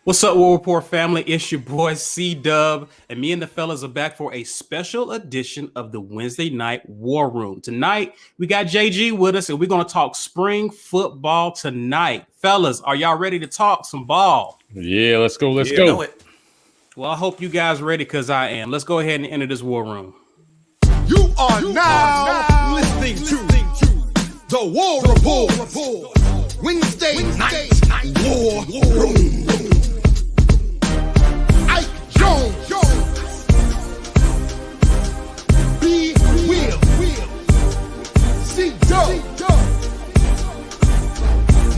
What's up, War Report family? It's your boy C Dub, and me and the fellas are back for a special edition of the Wednesday Night War Room. Tonight, we got JG with us, and we're going to talk spring football tonight. Fellas, are y'all ready to talk some ball? Yeah, let's go. Let's go. Well, I hope you guys are ready because I am. Let's go ahead and enter this war room. You are now listening to the War Report. Wednesday night War Room. Ike Jones, B. Will, C. Doe,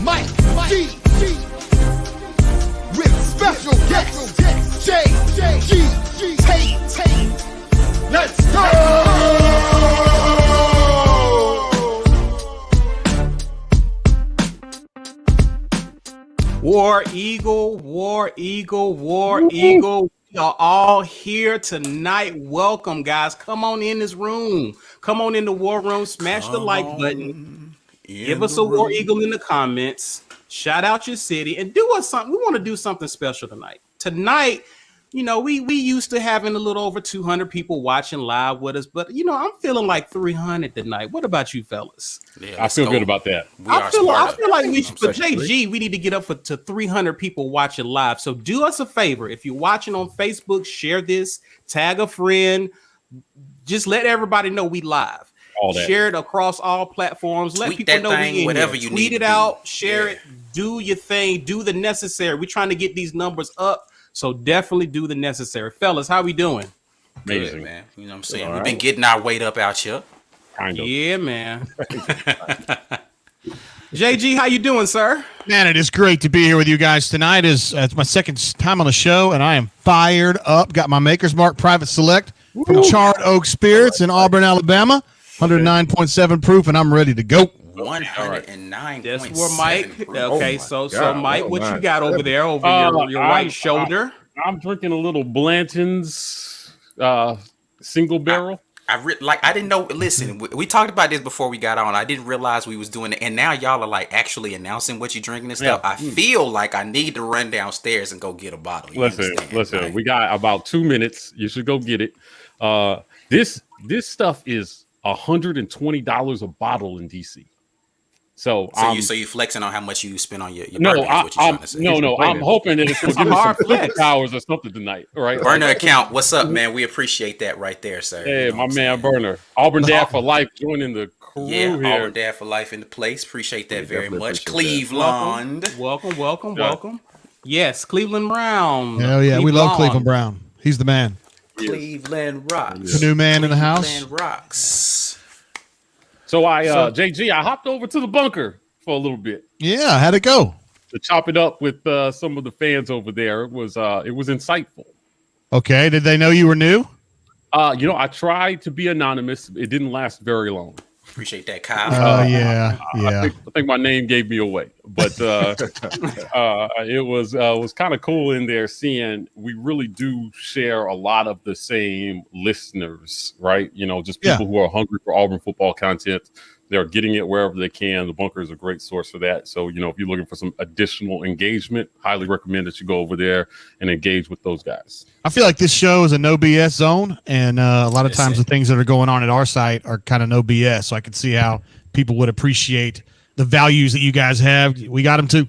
Mike G. With special guest J. Tate. Let's go! War Eagle, War Eagle, War Eagle. We are all here tonight. Welcome, guys. Come on in this room. Come on in the war room. Smash the like button. Give us a War Eagle in the comments. Shout out your city and do us something. We want to do something special tonight. Tonight, you know, we used to having a little over 200 people watching live with us, but you know, I'm feeling like 300 tonight. What about you, fellas? Yeah, I feel good about that. I feel like we should, for JG, we need to get up to 300 people watching live. So do us a favor. If you're watching on Facebook, share this, tag a friend, just let everybody know we live. Share it across all platforms. Let people know we in whatever here. You Tweet it out, share it, do your thing, do the necessary. We're trying to get these numbers up. So definitely do the necessary. Fellas, how we doing? Amazing, good, man. You know what I'm saying? We've been getting our weight up out here. Kind of. Yeah, man. JG, how you doing, sir? Man, it is great to be here with you guys tonight. It's my second time on the show, and I am fired up. Got my Maker's Mark Private Select from Charred Oak Spirits in Auburn, Alabama. 109.7 proof, and I'm ready to go. 109. That's where Mike. Okay, so Mike, what you got over there over your right shoulder? I'm drinking a little Blanton's single barrel. I didn't know. Listen, we talked about this before we got on. I didn't realize we was doing it, and now y'all are like actually announcing what you're drinking and stuff. I feel like I need to run downstairs and go get a bottle. Listen. Right? We got about 2 minutes. You should go get it. This stuff is $120 a bottle in DC. So you flexing on how much you spend on your no, birthday, I'm hoping that it's going to give us some powers or something tonight. All right, Burner account. What's up, man? We appreciate that right there, sir. Hey, my man Burner, Auburn Dad for life, joining the crew here. Auburn Dad for life in the place. Appreciate that very much. Cleveland, welcome. Yes, Cleveland Brown. Hell yeah, we love Cleveland Brown. He's the man. Cleveland rocks. The new man in the house. Cleveland rocks. So JG, I hopped over to the bunker for a little bit. Yeah, how'd it go? To chop it up with some of the fans over there. It was insightful. Okay, did they know you were new? I tried to be anonymous. It didn't last very long. Appreciate that, Kyle. Yeah. I think my name gave me away, but it was kind of cool in there seeing we really do share a lot of the same listeners, right? You know, just people who are hungry for Auburn football content. They're getting it wherever they can. The bunker is a great source for that. So, you know, if you're looking for some additional engagement, highly recommend that you go over there and engage with those guys. I feel like this show is a no BS zone, and a lot of times the things that are going on at our site are kind of no BS. So I can see how people would appreciate the values that you guys have. We got them too.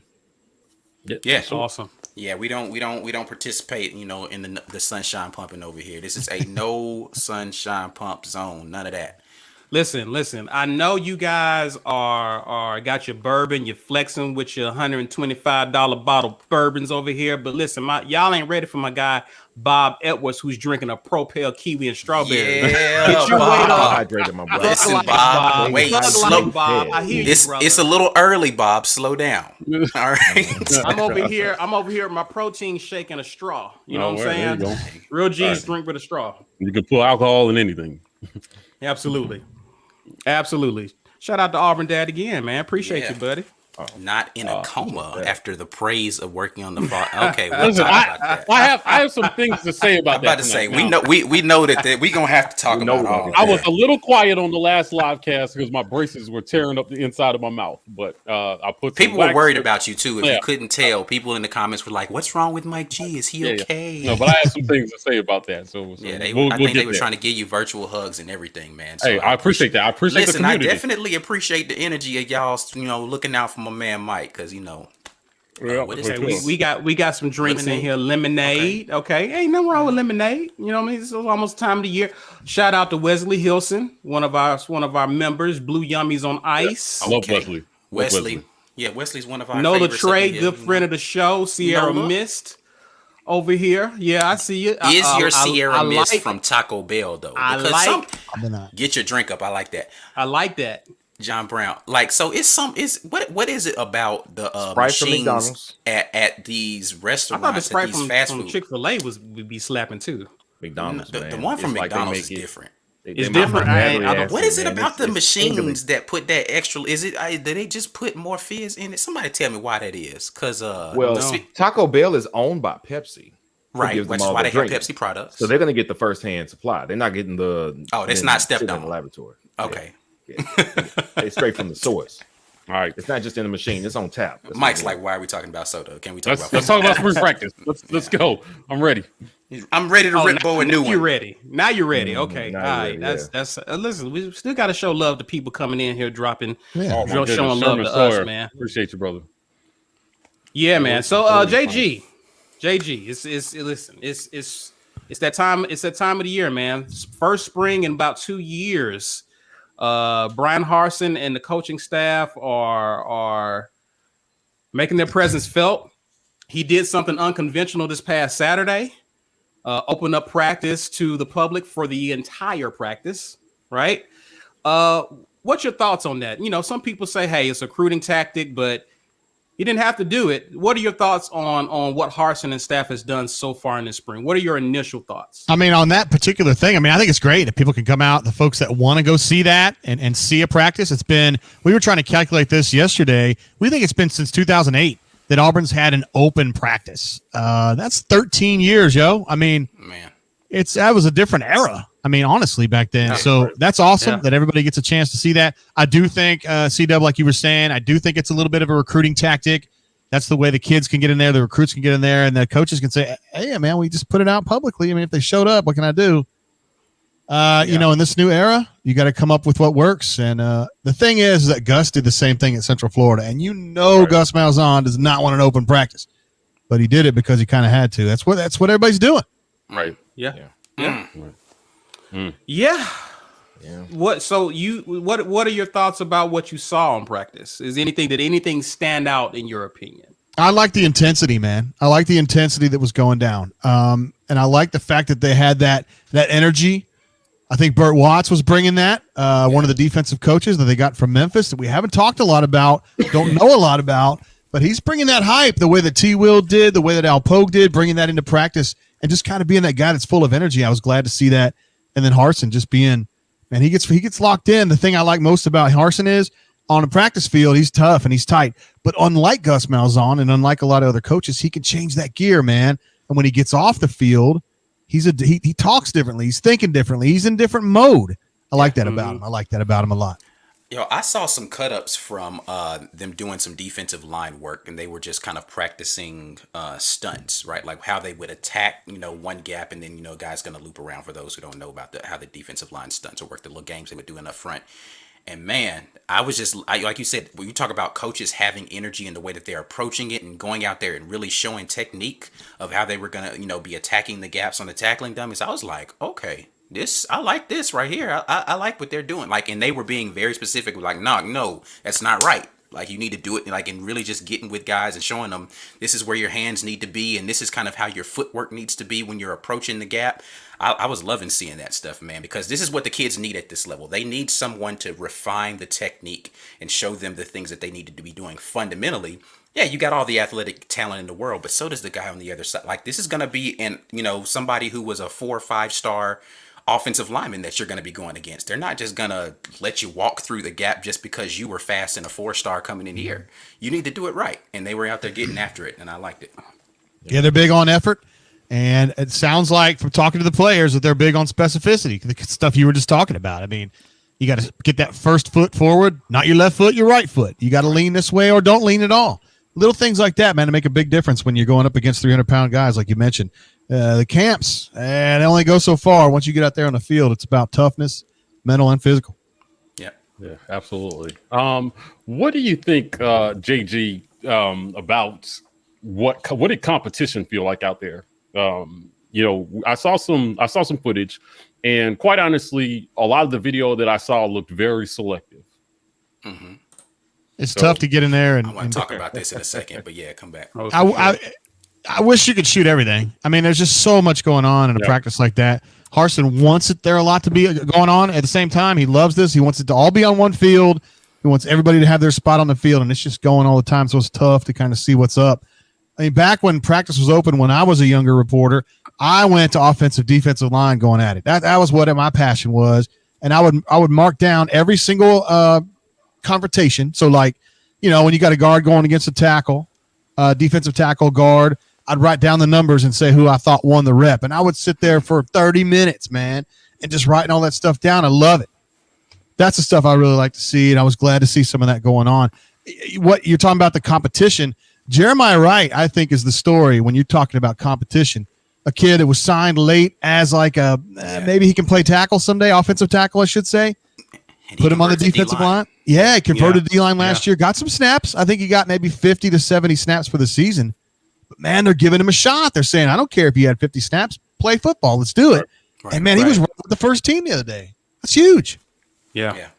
Yeah, awesome. Yeah, we don't participate, you know, in the sunshine pumping over here. This is a no sunshine pump zone. None of that. Listen. I know you guys are got your bourbon. You're flexing with your $125 bottle bourbons over here. But listen, y'all ain't ready for my guy Bob Edwards, who's drinking a Propel Kiwi and strawberry. Yeah, get your weight up. Hydrated, my boy. Listen, Bob. Wait, slow. Bob. I hear you, brother. It's a little early, Bob. Slow down. All right. I'm over here with my protein shake and a straw. You know what I'm saying? Real G's drink with a straw. You can put alcohol in anything. Absolutely. Shout out to Auburn Dad again, man. Appreciate you, buddy. Not in a coma after the praise of working on the fall. Okay, we'll Listen, talk about that. I have some things to say about I'm that. about to say tonight. we know that we gonna have to talk We know about we're all gonna of I get was that. a little quiet on the last live cast because my braces were tearing up the inside of my mouth, but I put some People were wax worried in- about you too. If Yeah. you couldn't tell, people in the comments were like, "What's wrong with Mike G? Is he Yeah, yeah. okay?" No, but I have some things to say about that. So Yeah, I we'll think they get were there. trying to give you virtual hugs and everything, man. So Hey, I appreciate that. I appreciate Listen, the I community. definitely appreciate the energy of y'all, looking out for my man Mike, because Yeah, what is for it? sure. We got some drinks in Lemonade? here. Lemonade. Okay. Ain't nothing wrong with lemonade. You know what I mean? It's almost time of the year. Shout out to Wesley Hilson, one of our members, Blue Yummies on Ice. I love Okay. Wesley. Love Wesley. Yeah, Wesley's one of our Nola favorites up Trey, in here, good friend of the show. Sierra Nola? Mist over here. Yeah, I see you. Is your Sierra Mist like, from Taco Bell though? I Because like get your drink up. I like that. I like that. John Brown. Like, so what is it about the Sprite from machines McDonald's. at these I restaurants, thought the at Sprite these fast from food? Chick-fil-A would be slapping too. McDonald's, The man. one from It's like they McDonald's make is it- different. It's make different. it I don't- battery What is it acid, man. about the It's machines that put that extra? Do they just put more fizz in it? Somebody tell me why that is. Cause Well, No. Taco Bell is owned by Pepsi. who right, gives them which is all why the they have drinks. Pepsi products. So they're going to get the first-hand supply. They're not getting the It's not stepped shit in on. the laboratory. Okay, Yeah. It's straight from the source. All right. It's not just in the machine. It's on tap. That's Mike's what it like, why are we talking about soda? Can we talk Let's about? talk about spring practice. Let's go. I'm ready. I'm ready to rip Bo a new now you're one. ready. Now you're ready. Okay. now All you're right. ready, That's listen, we still got to show love to people coming in here dropping Yeah. Oh, my showing goodness. love Sherman to Sawyer. us, man. Appreciate you, brother. Yeah, man. So totally JG, it's that time of the year, man. First spring in about 2 years. Brian Harsin and the coaching staff are making their presence felt. He did something unconventional this past Saturday. Opened up practice to the public for the entire practice, right? What's your thoughts on that? You know, some people say, hey, it's a recruiting tactic, but you didn't have to do it. What are your thoughts on what Harsin and staff has done so far in the spring? What are your initial thoughts? I mean, on that particular thing, I mean, I think it's great if people can come out, the folks that want to go see that and see a practice. We were trying to calculate this yesterday. We think it's been since 2008 that Auburn's had an open practice. That's 13 years, yo. I mean, Man, that was a different era. I mean, honestly, back then. So that's awesome that everybody gets a chance to see that. I do think, C-Dub, like you were saying, I do think it's a little bit of a recruiting tactic. That's the way the kids can get in there, the recruits can get in there, and the coaches can say, hey, man, we just put it out publicly. I mean, if they showed up, what can I do? You know, in this new era, you got to come up with what works. And the thing is that Gus did the same thing at Central Florida. And Gus Malzahn does not want an open practice. But he did it because he kind of had to. That's what everybody's doing. Right. Yeah. Yeah. What are your thoughts about what you saw in practice? Did anything stand out in your opinion? I like the intensity, man. I like the intensity that was going down. And I like the fact that they had that energy. I think Burt Watts was bringing that, one of the defensive coaches that they got from Memphis that we haven't talked a lot about, don't know a lot about, but he's bringing that hype the way that T. Will did, the way that Al Pogue did, bringing that into practice and just kind of being that guy that's full of energy. I was glad to see that. And then Harsin just being, man, he gets locked in. The thing I like most about Harsin is on the practice field, he's tough and he's tight. But unlike Gus Malzahn and unlike a lot of other coaches, he can change that gear, man. And when he gets off the field, he talks differently. He's thinking differently. He's in different mode. I like that about him. I like that about him a lot. Yo, I saw some cut-ups from them doing some defensive line work, and they were just kind of practicing stunts, right? Like how they would attack, one gap, and then, guys going to loop around. For those who don't know about how the defensive line stunts or work, the little games they would do in up front. And man, like you said, when you talk about coaches having energy in the way that they're approaching it and going out there and really showing technique of how they were going to, be attacking the gaps on the tackling dummies, I was like, okay. I like this right here. I like what they're doing. Like, and they were being very specific. Like, no, that's not right. Like, you need to do it. Like, and really just getting with guys and showing them this is where your hands need to be. And this is kind of how your footwork needs to be when you're approaching the gap. I was loving seeing that stuff, man, because this is what the kids need at this level. They need someone to refine the technique and show them the things that they need to be doing fundamentally. Yeah, you got all the athletic talent in the world, but so does the guy on the other side. Like, this is going to be somebody who was a 4 or 5 star offensive linemen that you're going to be going against. They're not just going to let you walk through the gap just because you were fast and a 4-star coming in here. You need to do it right. And they were out there getting after it, and I liked it. Yeah, they're big on effort. And it sounds like from talking to the players that they're big on specificity, the stuff you were just talking about. I mean, you got to get that first foot forward, not your left foot, your right foot. You got to lean this way or don't lean at all. Little things like that, man, to make a big difference when you're going up against 300-pound guys, like you mentioned. The camps, and they only go so far. Once you get out there on the field, it's about toughness, mental and physical. Yeah, absolutely. What do you think, JG, about what did competition feel like out there? I saw some footage, and quite honestly, a lot of the video that I saw looked very selective. Mm-hmm. It's tough to get in there. And I want to talk about this in a second, but yeah, come back. I wish you could shoot everything. I mean, there's just so much going on in a practice like that. Harsin wants it there a lot to be going on. At the same time, he loves this. He wants it to all be on one field. He wants everybody to have their spot on the field, and it's just going all the time, so it's tough to kind of see what's up. I mean, back when practice was open, when I was a younger reporter, I went to offensive, defensive line going at it. That was what my passion was, and I would mark down every single confrontation. So, like, when you got a guard going against a tackle, defensive tackle guard, I'd write down the numbers and say who I thought won the rep. And I would sit there for 30 minutes, man, and just writing all that stuff down. I love it. That's the stuff I really like to see, and I was glad to see some of that going on. What you're talking about, the competition, Jeremiah Wright, I think, is the story when you're talking about competition. A kid that was signed late as like maybe he can play tackle someday, offensive tackle, I should say. Put him on the defensive line. Yeah, he converted to D-line last year. Got some snaps. I think he got maybe 50 to 70 snaps for the season. But, man, they're giving him a shot. They're saying, I don't care if you had 50 snaps. Play football. Let's do it. Right. And, man, he was with the first team the other day. That's huge. Yeah.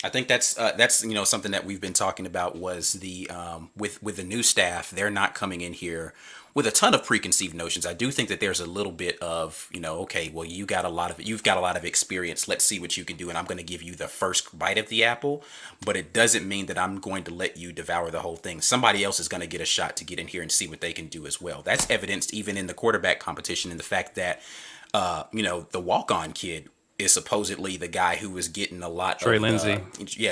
I think that's something that we've been talking about was the with the new staff. They're not coming in here with a ton of preconceived notions. I do think that there's a little bit of, okay, well, you've got a lot of experience. Let's see what you can do, and I'm going to give you the first bite of the apple. But it doesn't mean that I'm going to let you devour the whole thing. Somebody else is going to get a shot to get in here and see what they can do as well. That's evidenced even in the quarterback competition, in the fact that the walk-on kid is supposedly the guy who was getting a lot Trey Lindsey.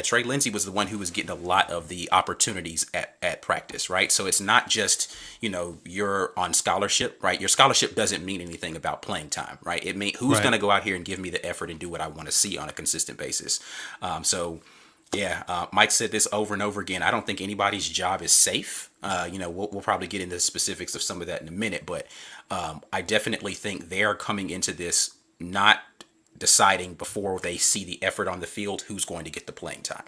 Trey Lindsey was the one who was getting a lot of the opportunities at practice, right? So it's not just, you're on scholarship, right? Your scholarship doesn't mean anything about playing time, right? It means who's going to go out here and give me the effort and do what I want to see on a consistent basis. Mike said this over and over again. I don't think anybody's job is safe. We'll probably get into the specifics of some of that in a minute, but I definitely think they are coming into this not deciding before they see the effort on the field who's going to get the playing time.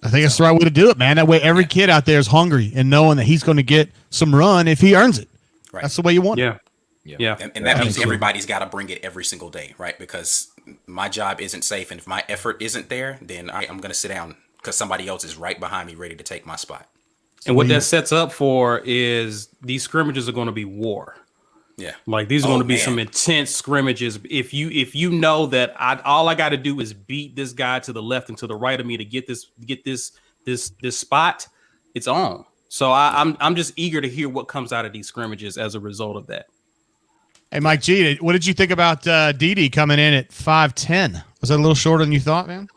I think that's the right way to do it, man. That way every kid out there is hungry and knowing that he's going to get some run if he earns it. Right. That's the way you want it. Yeah. And that means everybody's got to bring it every single day, right? Because my job isn't safe, and if my effort isn't there, then I'm going to sit down because somebody else is right behind me ready to take my spot. And what that sets up for is these scrimmages are going to be war. Yeah, like these are going to be some intense scrimmages. If you know that all I got to do is beat this guy to the left and to the right of me to get this spot, it's on. So I'm just eager to hear what comes out of these scrimmages as a result of that. Hey, Mike G, what did you think about Dede coming in at 5'10"? Was that a little shorter than you thought, man?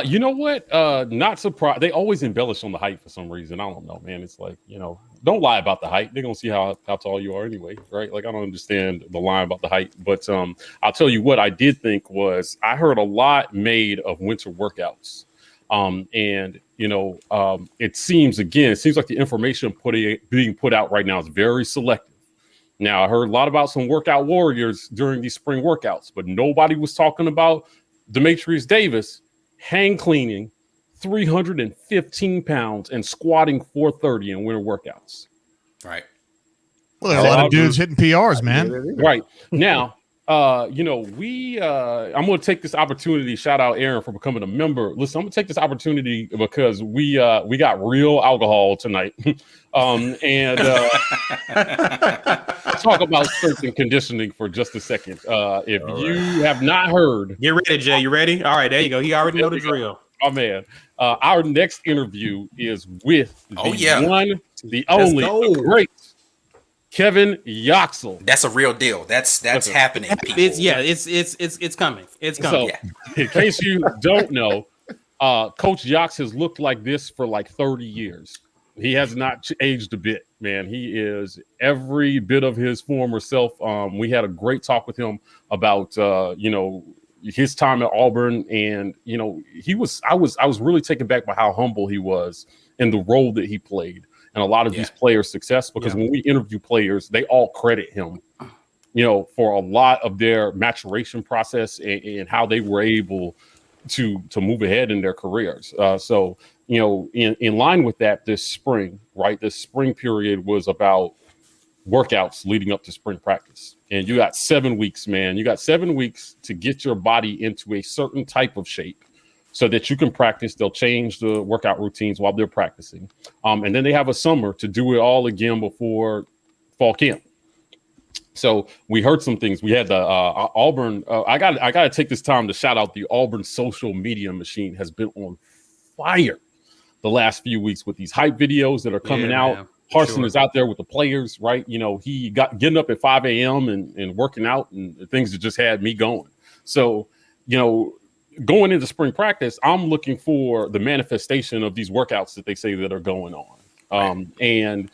You know what? Not surprised. They always embellish on the height for some reason. I don't know, man. It's like, don't lie about the height. They're going to see how tall you are anyway, right? Like, I don't understand the lie about the height. But I'll tell you what I did think was I heard a lot made of winter workouts. It seems like the information being put out right now is very selective. Now, I heard a lot about some workout warriors during these spring workouts, but nobody was talking about Demetrius Davis hang cleaning 315 pounds and squatting 430 in winter workouts. Right. Well, there's a lot of dudes hitting PRs, man. Right. Now, I'm going to take this opportunity. Shout out Aaron for becoming a member. Listen, I'm going to take this opportunity because we got real alcohol tonight. Talk about strength and conditioning for just a second. If you have not heard, get ready, Jay. You ready? All right, there you go. He already know the drill. Oh man, our next interview is with the one, the only, the great Kevin Yoxel. That's a real deal. That's happening. People. It's coming. It's coming. So, in case you don't know, Coach Yox has looked like this for like 30 years. He has not aged a bit, man. He is every bit of his former self. We had a great talk with him about, his time at Auburn, and I was really taken back by how humble he was in the role that he played and a lot of these players' success. Because when we interview players, they all credit him, for a lot of their maturation process and how they were able to move ahead in their careers. So in line with that, this spring period was about workouts leading up to spring practice. And you got 7 weeks, man. You got 7 weeks to get your body into a certain type of shape so that you can practice. They'll change the workout routines while they're practicing. And then they have a summer to do it all again before fall camp. So we heard some things. We had the Auburn. I got to take this time to shout out the Auburn social media machine has been on fire the last few weeks with these hype videos that are coming out. Man, Harsin is out there with the players, right? He got getting up at 5 a.m. and working out and things that just had me going. So, going into spring practice, I'm looking for the manifestation of these workouts that they say that are going on. It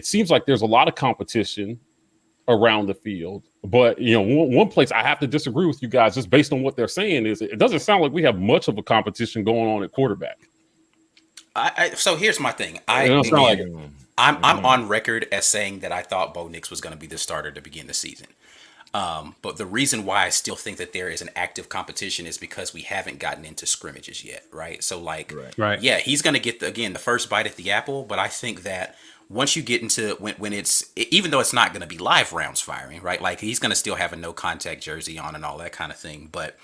seems like there's a lot of competition around the field, but one place I have to disagree with you guys just based on what they're saying is it doesn't sound like we have much of a competition going on at quarterback. So here's my thing. I'm on record as saying that I thought Bo Nix was going to be the starter to begin the season. But the reason why I still think that there is an active competition is because we haven't gotten into scrimmages yet, right? So yeah, he's going to get the first bite at the apple. But I think that once you get into when it's, even though it's not going to be live rounds firing, right? Like he's going to still have a no contact jersey on and all that kind of thing. But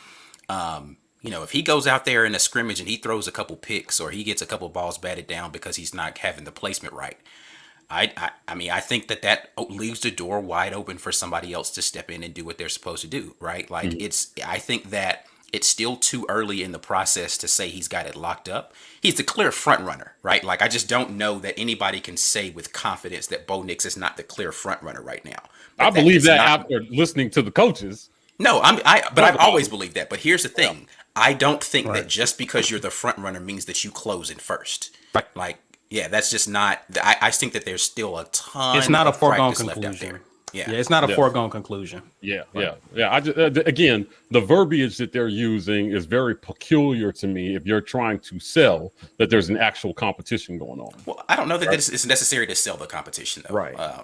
if he goes out there in a scrimmage and he throws a couple picks or he gets a couple balls batted down because he's not having the placement right, I think that leaves the door wide open for somebody else to step in and do what they're supposed to do, right? Like I think that it's still too early in the process to say he's got it locked up. He's the clear front runner, right? Like I just don't know that anybody can say with confidence that Bo Nix is not the clear front runner right now. I believe that after listening to the coaches. No, I've always believed that. But here's the thing. I don't think that just because you're the front runner means that you close in first. Right. Like, yeah, that's just not. I think that there's still a ton. It's not a foregone conclusion. conclusion. Left out there. Yeah, it's not a foregone conclusion. Yeah. I just, again, the verbiage that they're using is very peculiar to me. If you're trying to sell that there's an actual competition going on. Well, I don't know that it's necessary to sell the competition, though. Right. So.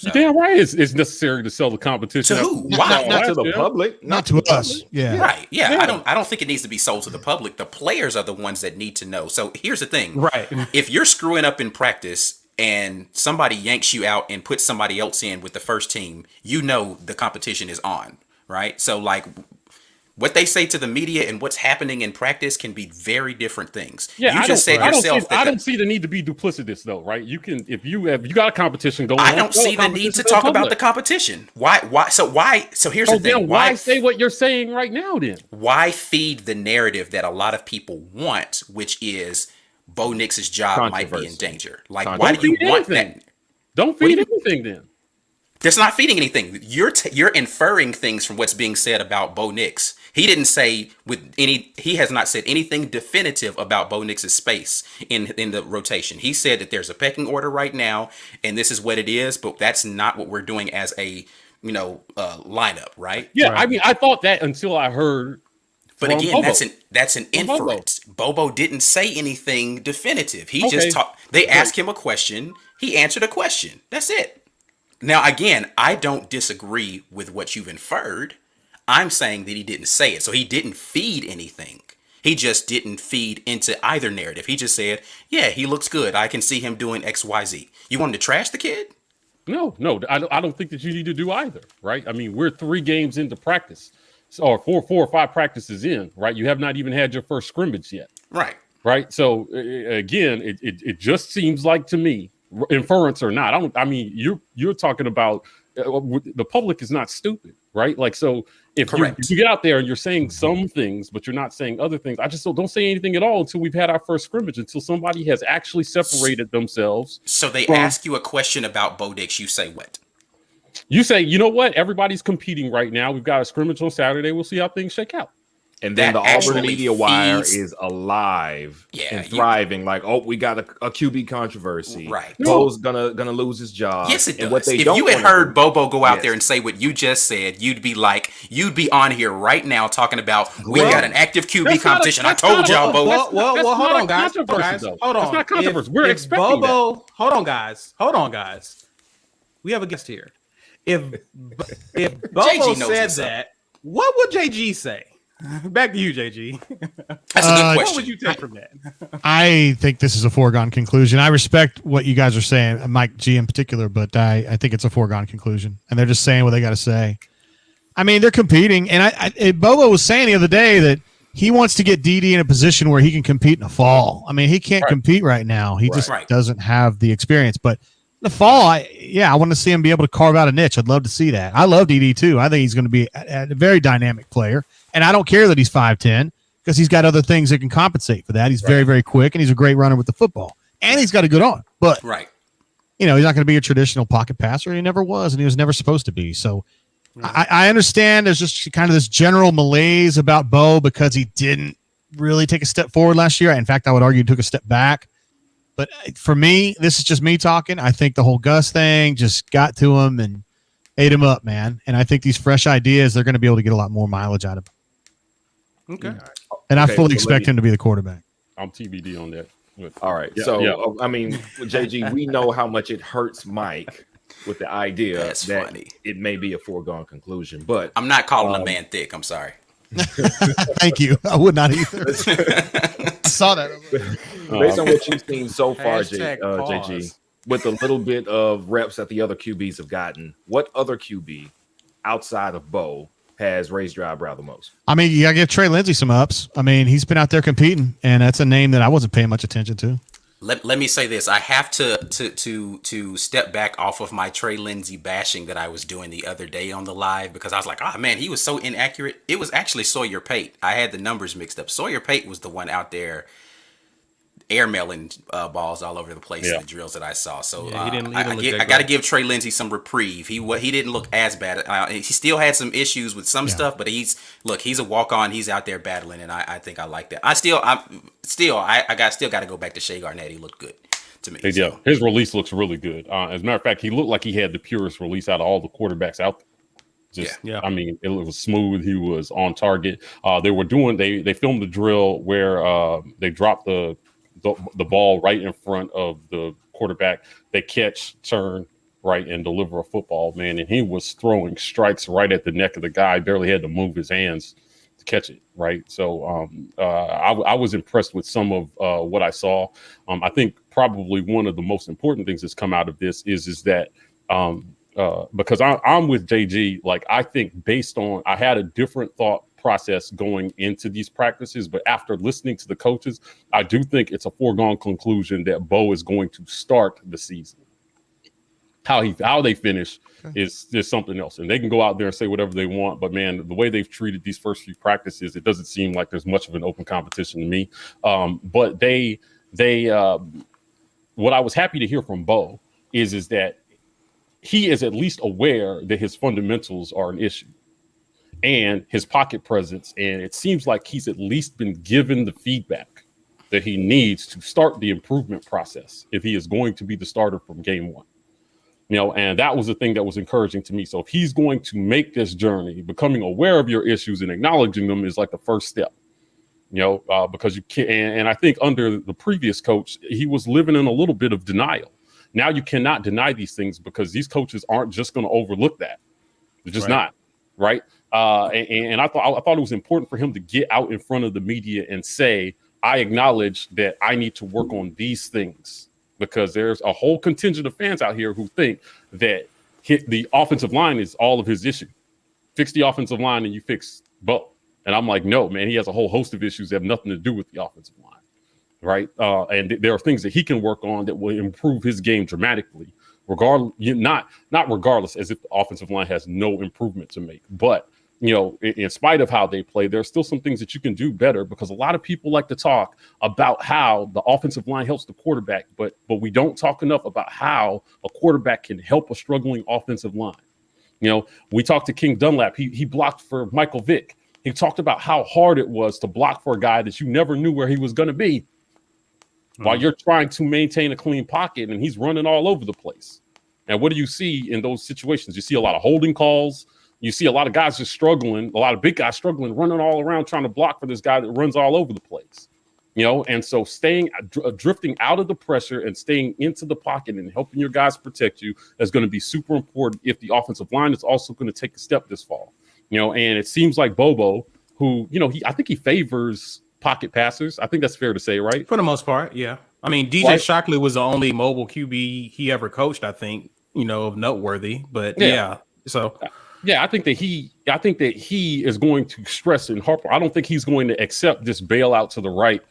You're damn right. It's necessary to sell the competition. To who? Why? Not to the public. Not to us. Yeah. Right. Yeah. I don't think it needs to be sold to the public. The players are the ones that need to know. So here's the thing. Right. If you're screwing up in practice and somebody yanks you out and puts somebody else in with the first team, the competition is on. Right. So like what they say to the media and what's happening in practice can be very different things. Yeah, you just said yourself. I don't see the need to be duplicitous, though, right? You can, if you got a competition going on. I don't see the need to talk about the competition. Why? So here's the thing. Why say what you're saying right now? Then why feed the narrative that a lot of people want, which is Bo Nix's job might be in danger? Like, why do you want that? Don't feed anything then. That's not feeding anything. You're inferring things from what's being said about Bo Nix. He didn't say he has not said anything definitive about Bo Nix's space in the rotation. He said that there's a pecking order right now and this is what it is, but that's not what we're doing as a, lineup, right? Yeah. Right. I mean, I thought that until I heard. But again, that's an inference. Bobo didn't say anything definitive. He just talked. They asked him a question. He answered a question. That's it. Now, again, I don't disagree with what you've inferred. I'm saying that he didn't say it. So he didn't feed anything. He just didn't feed into either narrative. He just said, yeah, he looks good. I can see him doing X, Y, Z. You want to trash the kid? No, I don't think that you need to do either, right? I mean, we're 3 games into practice, or 4 or 5 practices in, right? You have not even had your first scrimmage yet. Right. So again, it just seems like to me, inference or not, you're talking about the public is not stupid, right? Like, so if you get out there and you're saying some things, but you're not saying other things, I just don't say anything at all until we've had our first scrimmage, until somebody has actually separated themselves. So they ask you a question about Bo Nix, you say what? You say, you know what? Everybody's competing right now. We've got a scrimmage on Saturday. We'll see how things shake out. And then That the Auburn actually media wire feeds- is alive Yeah, and thriving. Like, oh, we got a QB controversy. Right. Bo's gonna lose his job. Yes, it does. And what they If don't you had wanna heard do- Bobo go out Yes. there and say what you just said, you'd be on here right now talking about we got an active QB competition. I told y'all, Bo. Well, That's hold not on, a guys. controversy, though. Hold on. That's not controversy. We're If expecting Bobo, hold on, guys. We have a guest here. If Bobo JG knows said what's up. that, what would JG say? Back to you, JG. That's a good What question. would you take from that? I think this is a foregone conclusion. I respect what you guys are saying, Mike G in particular, but I think it's a foregone conclusion, and they're just saying what they got to say. I mean, they're competing, and Bobo was saying the other day that he wants to get DD in a position where he can compete in the fall. I mean, he can't compete right now. He just Right. doesn't have the experience. But in the fall, I want to see him be able to carve out a niche. I'd love to see that. I love DD too. I think he's going to be a very dynamic player, and I don't care that he's 5'10", because he's got other things that can compensate for that. He's very, very quick, and he's a great runner with the football, and he's got a good arm. But Right. he's not going to be a traditional pocket passer. He never was, and he was never supposed to be. So I understand there's just kind of this general malaise about Bo because he didn't really take a step forward last year. In fact, I would argue he took a step back. But for me, this is just me talking. I think the whole Gus thing just got to him and ate him up, man. And I think these fresh ideas, they're going to be able to get a lot more mileage out of him. Okay. And I Okay, fully so expect him to be the quarterback. I'm TBD on that. All right. Yeah, So, yeah. I mean, JG, we know how much it hurts Mike with the idea That's that funny. it may be a foregone conclusion. But I'm not calling a man thick. I'm sorry. Thank you. I would not either. I saw that. based on what you've seen so far, Hashtag JG, pause. with a little bit of reps that the other QBs have gotten, what other QB outside of Bo has raised your eyebrow the most? I mean, you got to give Trey Lindsey some ups. I mean, he's been out there competing, and that's a name that I wasn't paying much attention to. Let me say this. I have to step back off of my Trey Lindsey bashing that I was doing the other day on the live, because I was like, oh man, he was so inaccurate. It was actually Sawyer Pate. I had the numbers mixed up. Sawyer Pate was the one out there airmailing balls all over the place in the drills that I saw. So Yeah, he didn't look I that got to great. give Trey Lindsey some reprieve. He didn't look as bad. He still had some issues with some stuff, but he's a walk on. He's out there battling, and I think I like that. I still got to go back to Shea Garnett. He looked good to me. Yeah, So. his release looks really good. As a matter of fact, he looked like he had the purest release out of all the quarterbacks out there. Yeah. I mean, it was smooth. He was on target. They filmed the drill where they dropped the ball right in front of the quarterback. They catch, turn, right, and deliver a football, man. And he was throwing strikes right at the neck of the guy. Barely had to move his hands to catch it, right? So I was impressed with some of what I saw. I think probably one of the most important things that's come out of this is that because I'm with JG, like I think based on I had a different thought process going into these practices, but after listening to the coaches, I do think it's a foregone conclusion that Bo is going to start the season. How they finish is something else, and they can go out there and say whatever they want. But man, the way they've treated these first few practices, it doesn't seem like there's much of an open competition to me. But they what I was happy to hear from Bo is that he is at least aware that his fundamentals are an issue and his pocket presence. And it seems like he's at least been given the feedback that he needs to start the improvement process if he is going to be the starter from game one. And that was the thing that was encouraging to me. So if he's going to make this journey, becoming aware of your issues and acknowledging them is like the first step, because you can't. And I think under the previous coach, he was living in a little bit of denial. Now you cannot deny these things because these coaches aren't just going to overlook that. They're just not. Right. And I thought it was important for him to get out in front of the media and say, I acknowledge that I need to work on these things, because there's a whole contingent of fans out here who think that the offensive line is all of his issue. Fix the offensive line and you fix Bo. And I'm like, no, man, he has a whole host of issues that have nothing to do with the offensive line. Right. And there are things that he can work on that will improve his game dramatically. not regardless, as if the offensive line has no improvement to make, but in spite of how they play, there are still some things that you can do better, because a lot of people like to talk about how the offensive line helps the quarterback, but we don't talk enough about how a quarterback can help a struggling offensive line. We talked to King Dunlap. He blocked for Michael Vick. He talked about how hard it was to block for a guy that you never knew where he was going to be while you're trying to maintain a clean pocket, and he's running all over the place. And what do you see in those situations? You see a lot of holding calls. You see a lot of guys just struggling, a lot of big guys struggling, running all around trying to block for this guy that runs all over the place. And so drifting out of the pressure and staying into the pocket and helping your guys protect you is going to be super important if the offensive line is also going to take a step this fall. And it seems like Bobo, who, I think he favors pocket passers. I think that's fair to say, right? For the most part, yeah. I mean, DJ Shockley was the only mobile QB he ever coached, I think, of noteworthy. But yeah. So yeah, I think that he is going to stress and harp. I don't think he's going to accept this bailout to the right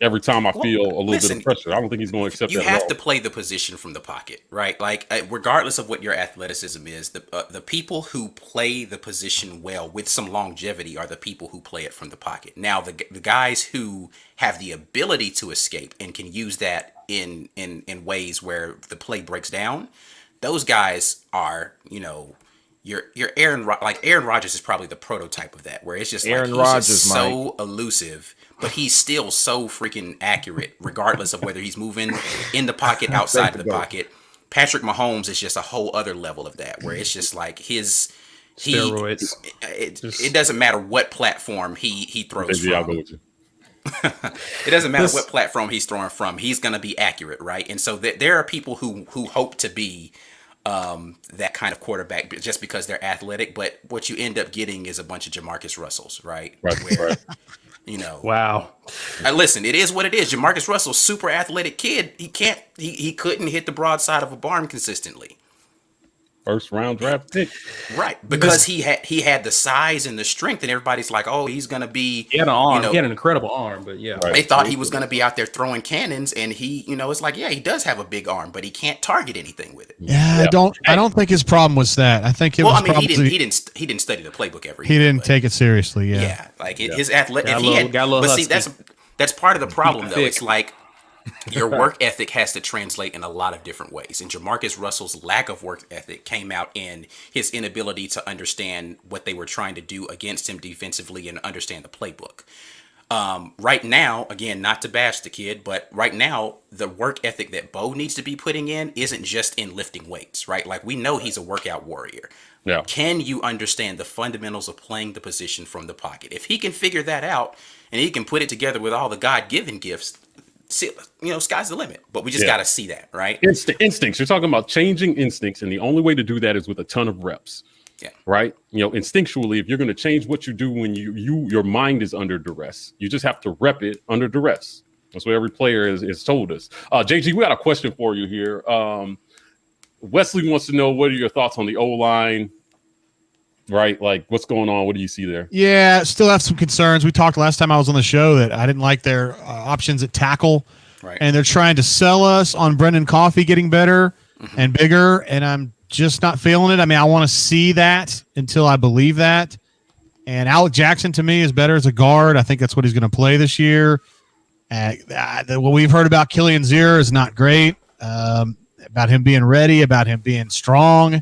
every time I feel a little bit of pressure. I don't think he's going to accept that. You have to play the position from the pocket, right? Like, regardless of what your athleticism is, the people who play the position well with some longevity are the people who play it from the pocket. Now, the guys who have the ability to escape and can use that in ways where the play breaks down, those guys are, your Aaron Rodgers is probably the prototype of that, where it's just Aaron he's Rodgers, just so elusive, but he's still so freaking accurate, regardless of whether he's moving in the pocket, outside of the pocket. Patrick Mahomes is just a whole other level of that, where it's just like steroids. It doesn't matter what platform he throws from. I'll go with you. It doesn't matter what platform he's throwing from. He's going to be accurate, right? And so there are people who hope to be that kind of quarterback just because they're athletic, but what you end up getting is a bunch of Jamarcus Russells, right? Where, wow. Listen, it is what it is. Jamarcus Russell, super athletic kid. He couldn't hit the broadside of a barn consistently. First round draft pick, right? Because he had the size and the strength, and everybody's like, "Oh, he's gonna be." He had an arm. He had an incredible arm, but yeah, they thought he was gonna be out there throwing cannons, and he, it's like, yeah, he does have a big arm, but he can't target anything with it. Yeah, I don't think his problem was that. I think it was. Well, I mean, he didn't study the playbook every. He didn't take it seriously. Yeah. Yeah, like his athletic. But see, that's part of the problem, though. It's like, your work ethic has to translate in a lot of different ways. And Jamarcus Russell's lack of work ethic came out in his inability to understand what they were trying to do against him defensively and understand the playbook. Right now, again, not to bash the kid, but right now, the work ethic that Bo needs to be putting in isn't just in lifting weights, right? Like, we know he's a workout warrior. Yeah. Can you understand the fundamentals of playing the position from the pocket? If he can figure that out and he can put it together with all the God-given gifts, sky's the limit, but we just got to see that, right? Instincts. You're talking about changing instincts, and the only way to do that is with a ton of reps. Yeah. Right. Instinctually, if you're going to change what you do when your mind is under duress, you just have to rep it under duress. That's what every player is told us. JG, we got a question for you here. Wesley wants to know, what are your thoughts on the O-line? Right, like, what's going on? What do you see there? Yeah, still have some concerns. We talked last time I was on the show that I didn't like their options at tackle, right? And they're trying to sell us on Brendan Coffey getting better and bigger, and I'm just not feeling it. I mean, I want to see that until I believe that. And Alec Jackson, to me, is better as a guard. I think that's what he's going to play this year. What we've heard about Killian Zier is not great, about him being ready, about him being strong.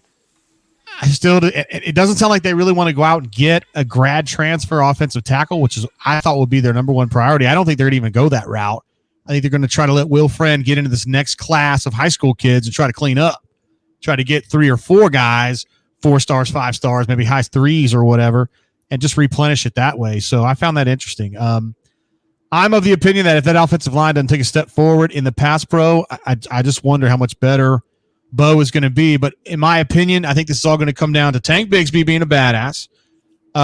It doesn't sound like they really want to go out and get a grad transfer offensive tackle, which is, I thought, would be their number one priority. I don't think they're going to even go that route. I think they're going to try to let Will Friend get into this next class of high school kids and try to clean up, try to get 3 or 4 guys, 4 stars, 5 stars, maybe high 3s or whatever, and just replenish it that way. So I found that interesting. I'm of the opinion that if that offensive line doesn't take a step forward in the pass pro, I just wonder how much better Bo is going to be. But in my opinion, I think this is all going to come down to Tank Bigsby being a badass.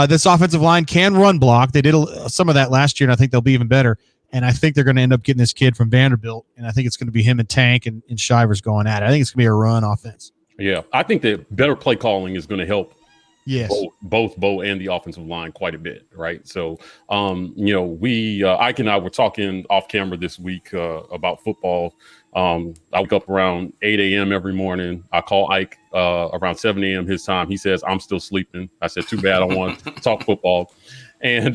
This offensive line can run block. They did some of that last year, and I think they'll be even better. And I think they're going to end up getting this kid from Vanderbilt, and I think it's going to be him and Tank and Shivers going at it. I think it's going to be a run offense. Yeah, I think that better play calling is going to help. Yes, both Bo and the offensive line quite a bit, right? So, we Ike and I were talking off camera this week about football, I wake up around 8 a.m. every morning. I call Ike around 7 a.m. his time. He says, I'm still sleeping. I said, too bad. I want to talk football. And,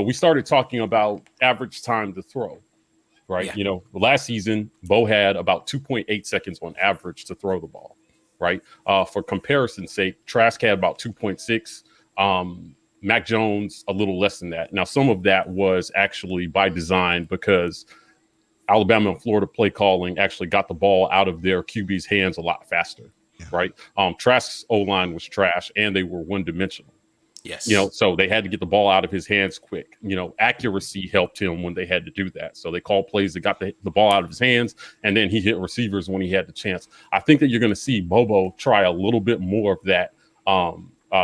we started talking about average time to throw, right? Yeah. Last season, Bo had about 2.8 seconds on average to throw the ball, right? For comparison's sake, Trask had about 2.6. Mac Jones, a little less than that. Now, some of that was actually by design because Alabama and Florida play calling actually got the ball out of their QB's hands a lot faster, right? Trask's O-line was trash, and they were one-dimensional. Yes. So they had to get the ball out of his hands quick. Accuracy helped him when they had to do that. So they called plays that got the ball out of his hands, and then he hit receivers when he had the chance. I think that you're going to see Bobo try a little bit more of that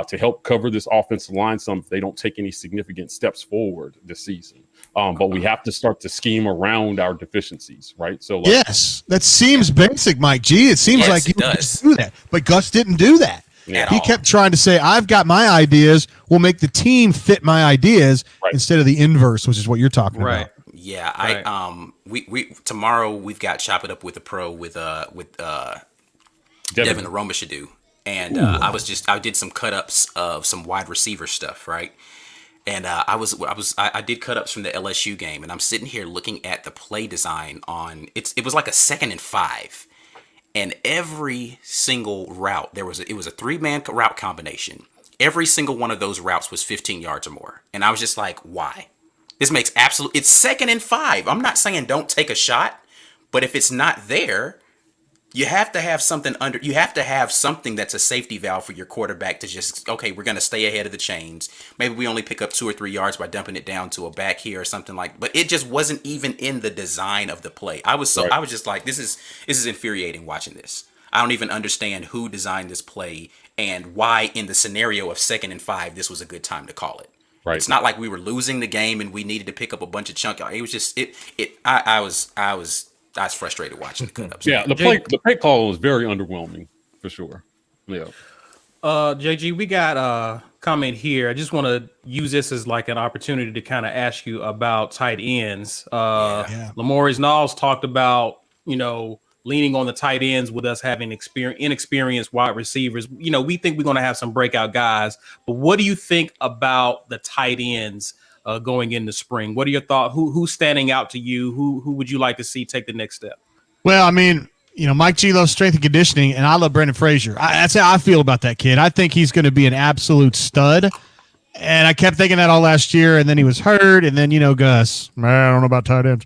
to help cover this offensive line some if they don't take any significant steps forward this season. But we have to start to scheme around our deficiencies, right? So yes, that seems basic, Mike G. It seems like you just do that, but Gus didn't do that. He kept trying to say, I've got my ideas. We'll make the team fit my ideas instead of the inverse, which is what you're talking about. Yeah. We tomorrow we've got Chop It Up with a Pro with Devin Aromashadu. And I did some cut ups of some wide receiver stuff, right? And I did cut ups from the LSU game, and I'm sitting here looking at the play design on it was like a 2nd and 5. And every single route, it was a 3-man route combination. Every single one of those routes was 15 yards or more. And I was just like, why? This makes it's 2nd and 5. I'm not saying don't take a shot, but if it's not there, you have to have something that's a safety valve for your quarterback to just, okay, we're going to stay ahead of the chains. Maybe we only pick up 2 or 3 yards by dumping it down to a back here or something but it just wasn't even in the design of the play. I was just like, this is infuriating watching this. I don't even understand who designed this play and why in the scenario of 2nd and 5, this was a good time to call it. Right. It's not like we were losing the game and we needed to pick up a bunch of chunk. It was just, I was frustrated watching the cut-ups. Yeah, the play call was very underwhelming for sure. Yeah. JG, we got a comment here. I just want to use this as like an opportunity to kind of ask you about tight ends. Lamori's Knowles talked about, leaning on the tight ends with us having inexperienced wide receivers. We think we're going to have some breakout guys. But what do you think about the tight ends going into spring? What are your thoughts? Who's standing out to you? Who would you like to see take the next step? Well, I mean, Mike G loves strength and conditioning, and I love Brendan Frazier. That's how I feel about that kid. I think he's going to be an absolute stud. And I kept thinking that all last year, and then he was hurt, and then, Gus, I don't know about tight ends.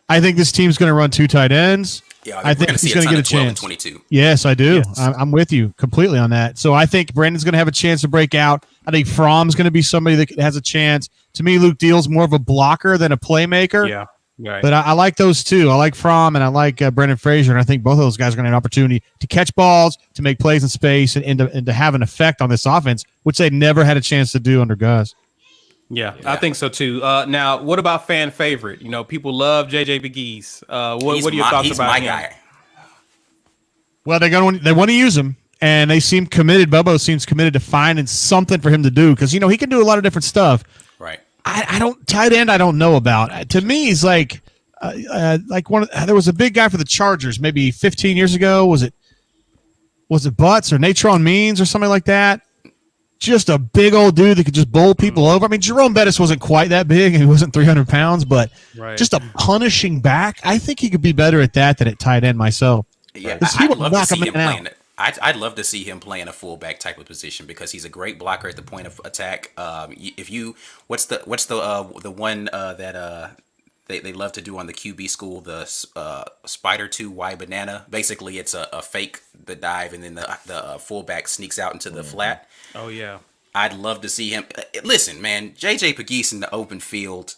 I think this team's going to run 2 tight ends. Yeah, I think he's going to get a chance. 22. Yes, I do. Yes. I'm with you completely on that. So I think Brandon's going to have a chance to break out. I think Fromm's going to be somebody that has a chance. To me, Luke Deal's more of a blocker than a playmaker. Yeah, right. But I like those two. I like Fromm and I like Brendan Frazier, and I think both of those guys are going to have an opportunity to catch balls, to make plays in space, and to have an effect on this offense, which they never had a chance to do under Gus. Yeah, I think so too. Now, what about fan favorite? People love JJ McGee's. What are your thoughts about him? Guy. Well, they want to use him, and they seem committed. Bobo seems committed to finding something for him to do because he can do a lot of different stuff. Right. I don't tight end. I don't know about. To me, he's like one. There was a big guy for the Chargers maybe 15 years ago. Was it Butts or Natron Means or something like that? Just a big old dude that could just bowl people over. I mean, Jerome Bettis wasn't quite that big, and he wasn't 300 pounds, but just a punishing back. I think he could be better at that than at tight end myself. Yeah, I'd love to see him playing it. I'd love to see him playing a fullback type of position because he's a great blocker at the point of attack. What's the one that they love to do on the QB school, the spider 2Y banana. Basically, it's a fake the dive, and then the fullback sneaks out into the flat. Oh yeah, I'd love to see him. Listen, man, JJ Pegues in the open field.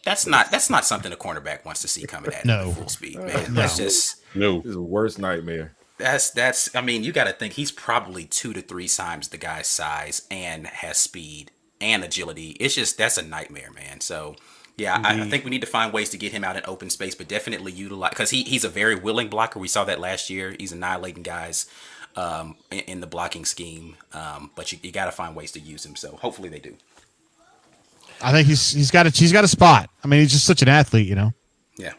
That's not something a cornerback wants to see coming at him at full speed, man. That's just This is the worst nightmare. That's. I mean, you got to think he's probably 2 to 3 times the guy's size and has speed and agility. It's just that's a nightmare, man. So. Yeah, I think we need to find ways to get him out in open space, but definitely utilize because he's a very willing blocker. We saw that last year. He's annihilating guys in the blocking scheme, but you got to find ways to use him. So hopefully they do. I think he's got a spot. I mean, he's just such an athlete, Yeah.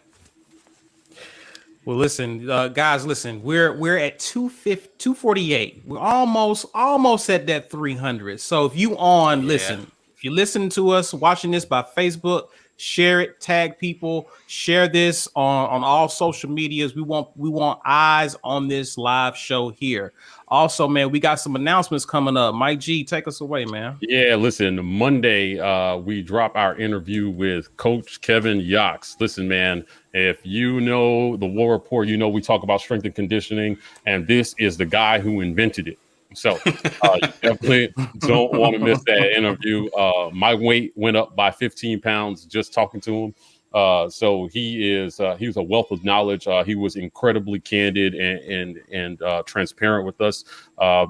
Well, listen, guys, listen. We're at 248. We're almost at that 300. So if you Yeah. listen, if you're listening to us, watching this by Facebook, share it, tag people, share this on all social medias. We want eyes on this live show here. Also, man, we got some announcements coming up. Mike G, take us away, man. Yeah, listen, Monday, we drop our interview with Coach Kevin Yox. Listen, man, if you know the War Report, you know we talk about strength and conditioning, and this is the guy who invented it. So you definitely don't want to miss that interview. My weight went up by 15 pounds just talking to him. So he was a wealth of knowledge. He was incredibly candid and transparent with us.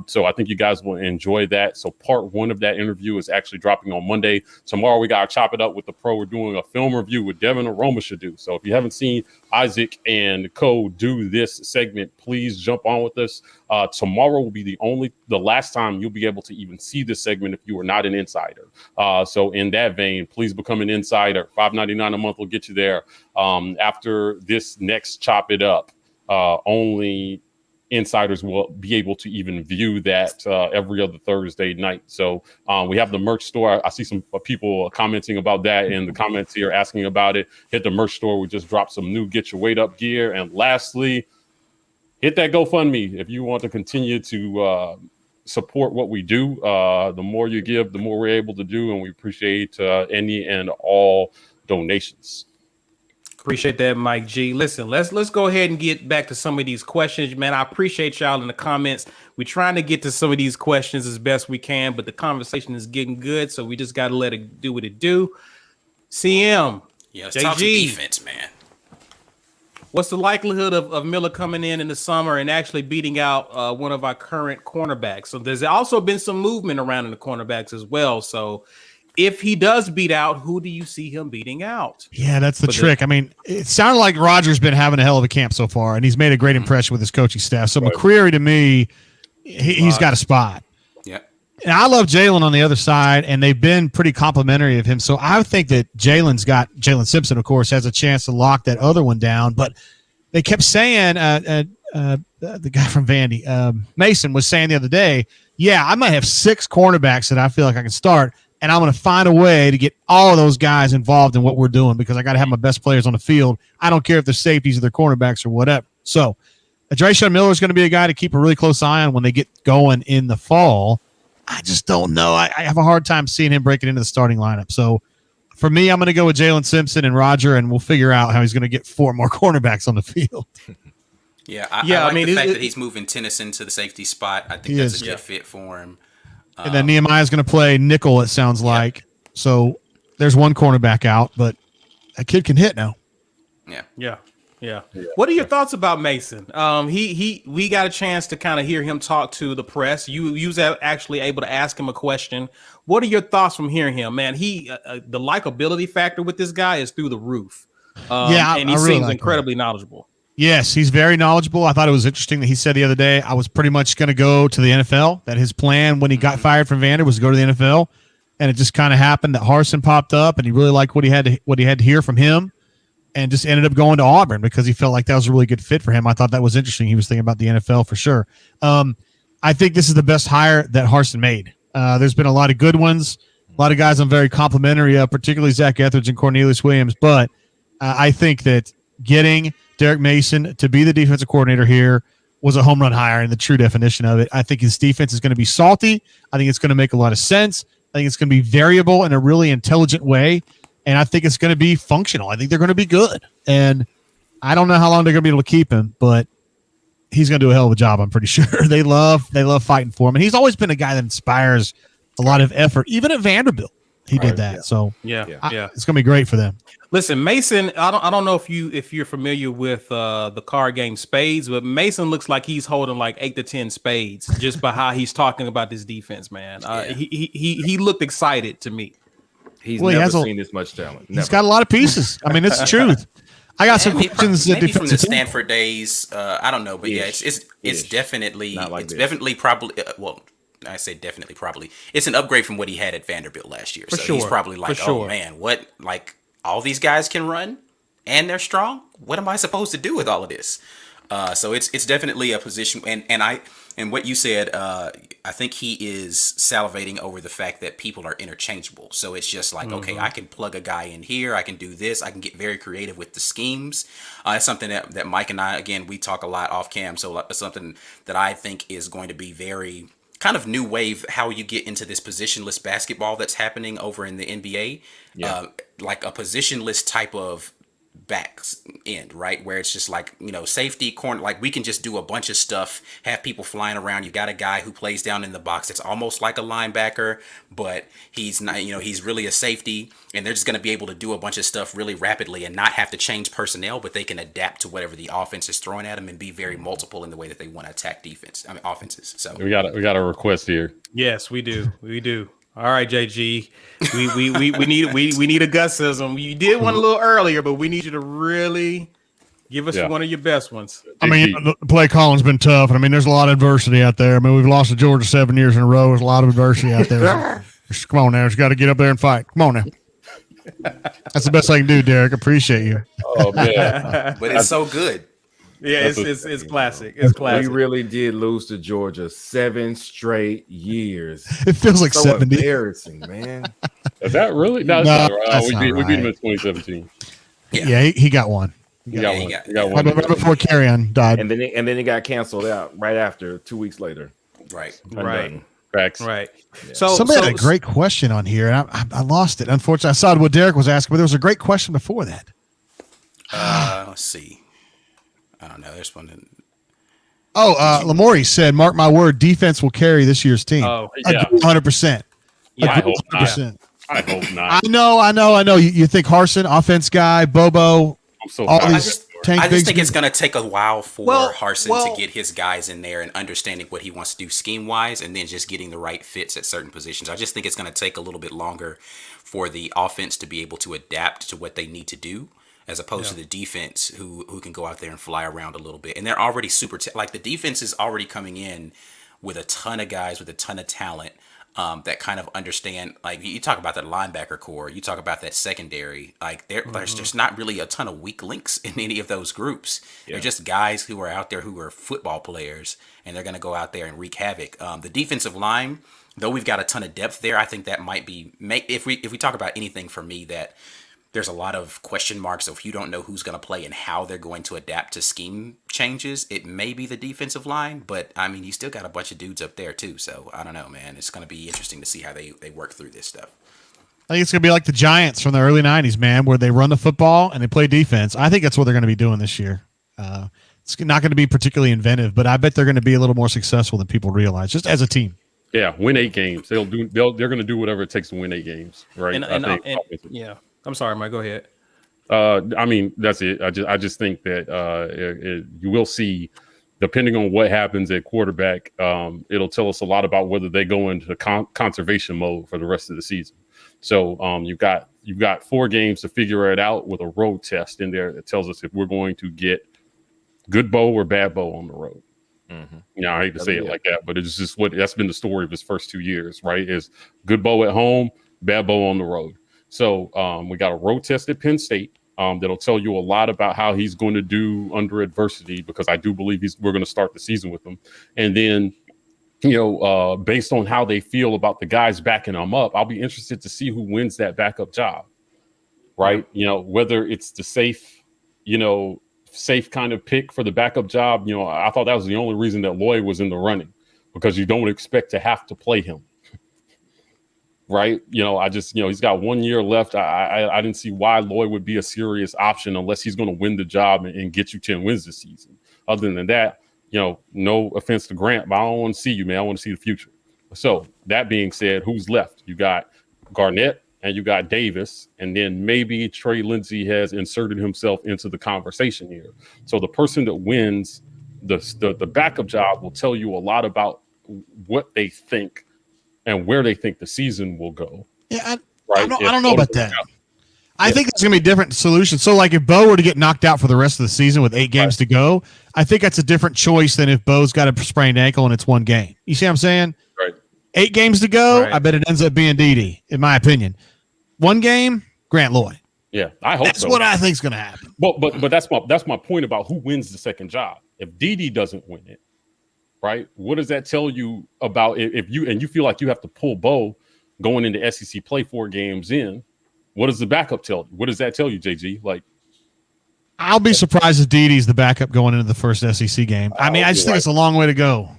So I think you guys will enjoy that. So part one of that interview is actually dropping on Monday. Tomorrow we got to chop it up with the pro. We're doing a film review with Devin Aromashadu. So if you haven't seen Isaac and Co do this segment, please jump on with us. Tomorrow will be the last time you'll be able to even see this segment if you are not an insider. So in that vein, please become an insider. $5.99 a month will get you there. After this next chop it up, only insiders will be able to even view that every other Thursday night. So we have the merch store. I see some people commenting about that in the comments here, asking about it. Hit the merch store. We just dropped some new Get Your Weight Up gear. And lastly, hit that GoFundMe if you want to continue to support what we do. The more you give, the more we're able to do, and we appreciate any and all donations. Appreciate that, Mike G. Listen, let's go ahead and get back to some of these questions, man. I appreciate y'all in the comments. We're trying to get to some of these questions as best we can, but the conversation is getting good, so we just got to let it do what it do. CM, Yeah, let's talk some defense, man. What's the likelihood of Miller coming in the summer and actually beating out one of our current cornerbacks? So there's also been some movement around in the cornerbacks as well. So if he does beat out, who do you see him beating out? Yeah, that's the trick. I mean, it sounded like Roger's been having a hell of a camp so far, and he's made a great impression with his coaching staff. So McCreary, to me, he's got a spot. Yeah. And I love Jalen on the other side, and they've been pretty complimentary of him. So I think that Jalen Simpson, of course, has a chance to lock that other one down. But they kept saying, the guy from Vandy, Mason, was saying the other day, yeah, I might have 6 cornerbacks that I feel like I can start, and I'm going to find a way to get all of those guys involved in what we're doing because I got to have my best players on the field. I don't care if they're safeties or they're cornerbacks or whatever. So Drayshawn Miller is going to be a guy to keep a really close eye on when they get going in the fall. I just don't know. I have a hard time seeing him breaking into the starting lineup. So for me, I'm going to go with Jalen Simpson and Roger, and we'll figure out how he's going to get 4 more cornerbacks on the field. Yeah, I like the fact that he's moving Tennyson to the safety spot. I think that's a good fit for him. And then Nehemiah's going to play nickel, it sounds like. So there's one cornerback out, but that kid can hit now. Yeah. What are your thoughts about Mason? We got a chance to kind of hear him talk to the press. You was actually able to ask him a question. What are your thoughts from hearing him, man? The likability factor with this guy is through the roof. And he seems incredibly knowledgeable. Yes, he's very knowledgeable. I thought it was interesting that he said the other day, I was pretty much going to go to the NFL, that his plan when he got fired from Vander was to go to the NFL. And it just kind of happened that Harsin popped up and he really liked what he had to hear from him and just ended up going to Auburn because he felt like that was a really good fit for him. I thought that was interesting. He was thinking about the NFL for sure. I think this is the best hire that Harsin made. There's been a lot of good ones. A lot of guys I'm very complimentary of, particularly Zach Etheridge and Cornelius Williams. But I think that getting Derek Mason to be the defensive coordinator here was a home run hire in the true definition of it. I think his defense is going to be salty. I think it's going to make a lot of sense. I think it's going to be variable in a really intelligent way. And I think it's going to be functional. I think they're going to be good. And I don't know how long they're going to be able to keep him, but he's going to do a hell of a job, I'm pretty sure. They love fighting for him. And he's always been a guy that inspires a lot of effort. Even at Vanderbilt, he did that. Yeah. So it's going to be great for them. Listen, Mason, I don't know if you're familiar with the card game Spades, but Mason looks like he's holding like 8 to 10 spades just by how he's talking about this defense, man. He looked excited to me. He's never seen this much talent. He's got a lot of pieces. I mean, it's the truth. I got some questions. Maybe from the Stanford days. I don't know, but it's definitely definitely probably. I say definitely probably. It's an upgrade from what he had at Vanderbilt last year. He's probably like, oh man, what like all these guys can run. and they're strong. What am I supposed to do with all of this? So it's definitely a position, and what you said, I think he is salivating over the fact that people are interchangeable. So it's just like, okay, I can plug a guy in here, I can do this, I can get very creative with the schemes. It's something that Mike and I, again, we talk a lot off cam. So it's something that I think is going to be very kind of new wave, how you get into this positionless basketball that's happening over in the NBA. Like a positionless type of back end, right, where it's just like, safety, corner, like we can just do a bunch of stuff, have people flying around. You got a guy who plays down in the box that's almost like a linebacker, but he's not, he's really a safety, and they're just going to be able to do a bunch of stuff really rapidly and not have to change personnel, but they can adapt to whatever the offense is throwing at them and be very multiple in the way that they want to attack offenses. So we got a request here. Yes, we do. All right, JG, we need a Gussism. You did one a little earlier, but we need you to really give us one of your best ones. I mean, the play calling's been tough, and I mean, there's a lot of adversity out there. I mean, we've lost to Georgia 7 years in a row. There's a lot of adversity out there. So, come on now, you got to get up there and fight. Come on now. That's the best I can do, Derek. Appreciate you. Oh man, but it's so good. Yeah, it's classic. It's classic. We really did lose to Georgia 7 straight years. It feels like so 70. Embarrassing, man. Is that really? No, we beat him in 2017. Yeah, he got one. He got one. Right before Carrion died. And then it got canceled out right after 2 weeks later. Right. Undone. Facts. Right. Yeah. So somebody had a great question on here, and I lost it. Unfortunately, I saw what Derek was asking, but there was a great question before that. Let's see. I don't know. There's one. Lamori said, "Mark my word, defense will carry this year's team." Oh, yeah. 100%. Yeah, I hope 100%. not. I hope not. I know. You think Harsin, offense guy, Bobo, I'm so all tired. these I just bigs. think it's going to take a while for Harsin well- to get his guys in there and understanding what he wants to do scheme-wise, and then just getting the right fits at certain positions. I just think it's going to take a little bit longer for the offense to be able to adapt to what they need to do, as opposed to the defense who can go out there and fly around a little bit. And they're already like the defense is already coming in with a ton of guys with a ton of talent that kind of understand. Like you talk about that linebacker core, you talk about that secondary. Like there's just not really a ton of weak links in any of those groups. They're just guys who are out there who are football players, and they're going to go out there and wreak havoc. The defensive line, though we've got a ton of depth there, I think that might be if we talk about anything for me that there's a lot of question marks of you don't know who's going to play and how they're going to adapt to scheme changes. It may be the defensive line, but I mean, you still got a bunch of dudes up there too. So I don't know, man. It's going to be interesting to see how they work through this stuff. I think it's going to be like the Giants from the early 90s, man, where they run the football and they play defense. I think that's what they're going to be doing this year. It's not going to be particularly inventive, but I bet they're going to be a little more successful than people realize, just as a team. Yeah, win 8 games. They're going to do whatever it takes to win 8 games, right? And yeah. I'm sorry, Mike. Go ahead. I mean, that's it. I just think that you will see, depending on what happens at quarterback, it'll tell us a lot about whether they go into conservation mode for the rest of the season. So you've got 4 games to figure it out with a road test in there that tells us if we're going to get good Bo or bad Bo on the road. Mm-hmm. I hate to say it like that, but it's just that's been the story of his first 2 years, right? Is good Bo at home, bad Bo on the road. So we got a road test at Penn State that'll tell you a lot about how he's going to do under adversity, because I do believe we're going to start the season with him. And then, based on how they feel about the guys backing them up, I'll be interested to see who wins that backup job, right? Whether it's the safe kind of pick for the backup job. I thought that was the only reason that Lloyd was in the running, because you don't expect to have to play him. Right. I just, he's got 1 year left. I didn't see why Lloyd would be a serious option unless he's going to win the job and get you 10 wins this season. Other than that, no offense to Grant, but I don't want to see you, man. I want to see the future. So that being said, who's left? You got Garnett and you got Davis, and then maybe Trey Lindsey has inserted himself into the conversation here. So the person that wins the backup job will tell you a lot about what they think and where they think the season will go. Yeah, I don't know about that. I think it's going to be a different solution. So, like, if Bo were to get knocked out for the rest of the season with 8 games to go, I think that's a different choice than if Bo's got a sprained ankle and it's 1 game. You see what I'm saying? Right. 8 games to go, Right. I bet it ends up being Dede, in my opinion. 1 game, Grant Lloyd. Yeah, I hope That's so. what I think's going to happen. But that's my point about who wins the second job. If Dede doesn't win it, right? What does that tell you about if you feel like you have to pull Bo going into SEC play 4 games in? What does the backup tell you? What does that tell you, JG? Like, I'll be surprised if Dede's the backup going into the first SEC game. I mean, I just think it's a long way to go.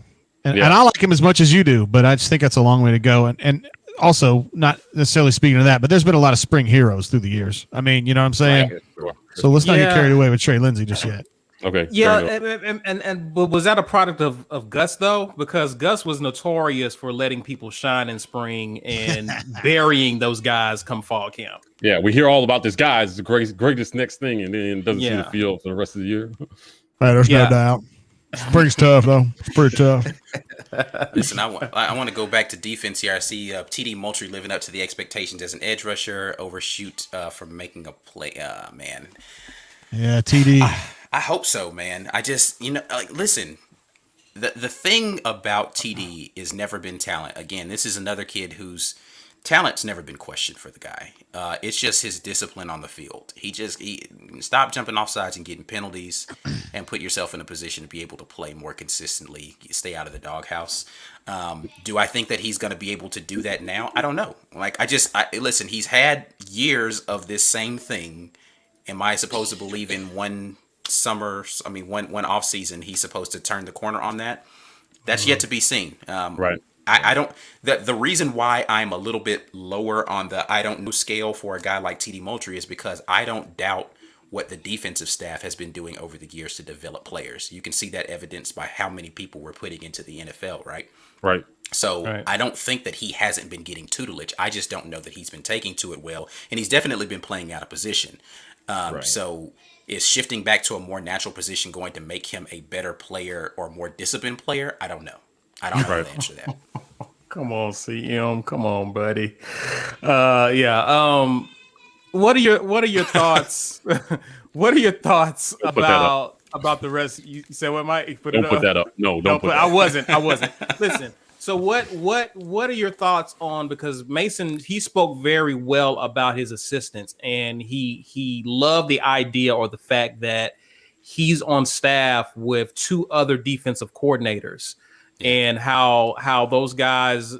And I like him as much as you do, but I just think that's a long way to go. And also, not necessarily speaking of that, but there's been a lot of spring heroes through the years. I mean, you know what I'm saying? Right. Sure. So let's not get carried away with Trey Lindsey just yet. okay. Yeah, but was that a product of Gus though? Because Gus was notorious for letting people shine in spring and burying those guys come fall camp. Yeah, we hear all about this guy. It's the greatest next thing, and then doesn't see the field for the rest of the year. There's no doubt. Spring's tough, though. It's pretty tough. Listen, I want to go back to defense here. I see TD Moultrie living up to the expectations as an edge rusher, overshoot from making a play. Man. Yeah, TD. I hope so, man. I just, listen, the thing about TD is never been talent. Again, this is another kid whose talent's never been questioned for the guy. It's just his discipline on the field. He stop jumping off sides and getting penalties and put yourself in a position to be able to play more consistently, stay out of the doghouse. Do I think that he's going to be able to do that now? I don't know. Listen, he's had years of this same thing. Am I supposed to believe in one off season he's supposed to turn the corner on that? That's yet to be seen. Right. I don't. The reason why I'm a little bit lower on the I don't know scale for a guy like TD Moultrie is because I don't doubt what the defensive staff has been doing over the years to develop players. You can see that evidenced by how many people we're putting into the NFL, right? Right. So I don't think that he hasn't been getting tutelage. I just don't know that he's been taking to it well, and he's definitely been playing out of position. So is shifting back to a more natural position going to make him a better player or more disciplined player? I don't know. I don't know the answer to that. Come on, CM. Come on, buddy. What are your thoughts? What are your thoughts about the rest? You said what, Mike? Put that up. No, don't put that up. I wasn't. Listen. So what are your thoughts on, because Mason, he spoke very well about his assistants, and he loved the idea or the fact that he's on staff with 2 other defensive coordinators, and how those guys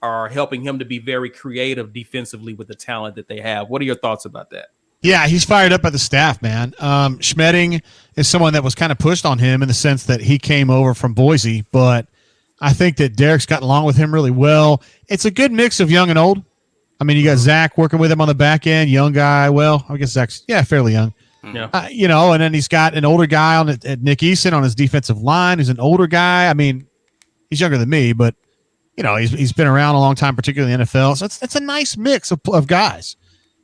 are helping him to be very creative defensively with the talent that they have. What are your thoughts about that? Yeah, he's fired up by the staff, man. Schmedding is someone that was kind of pushed on him in the sense that he came over from Boise, but I think that Derek's gotten along with him really well. It's a good mix of young and old. I mean, you got Zach working with him on the back end, young guy. Well, I guess Zach's, fairly young. Yeah. And then he's got an older guy at Nick Eason on his defensive line who's an older guy. I mean, he's younger than me, but, he's been around a long time, particularly in the NFL. So it's a nice mix of guys.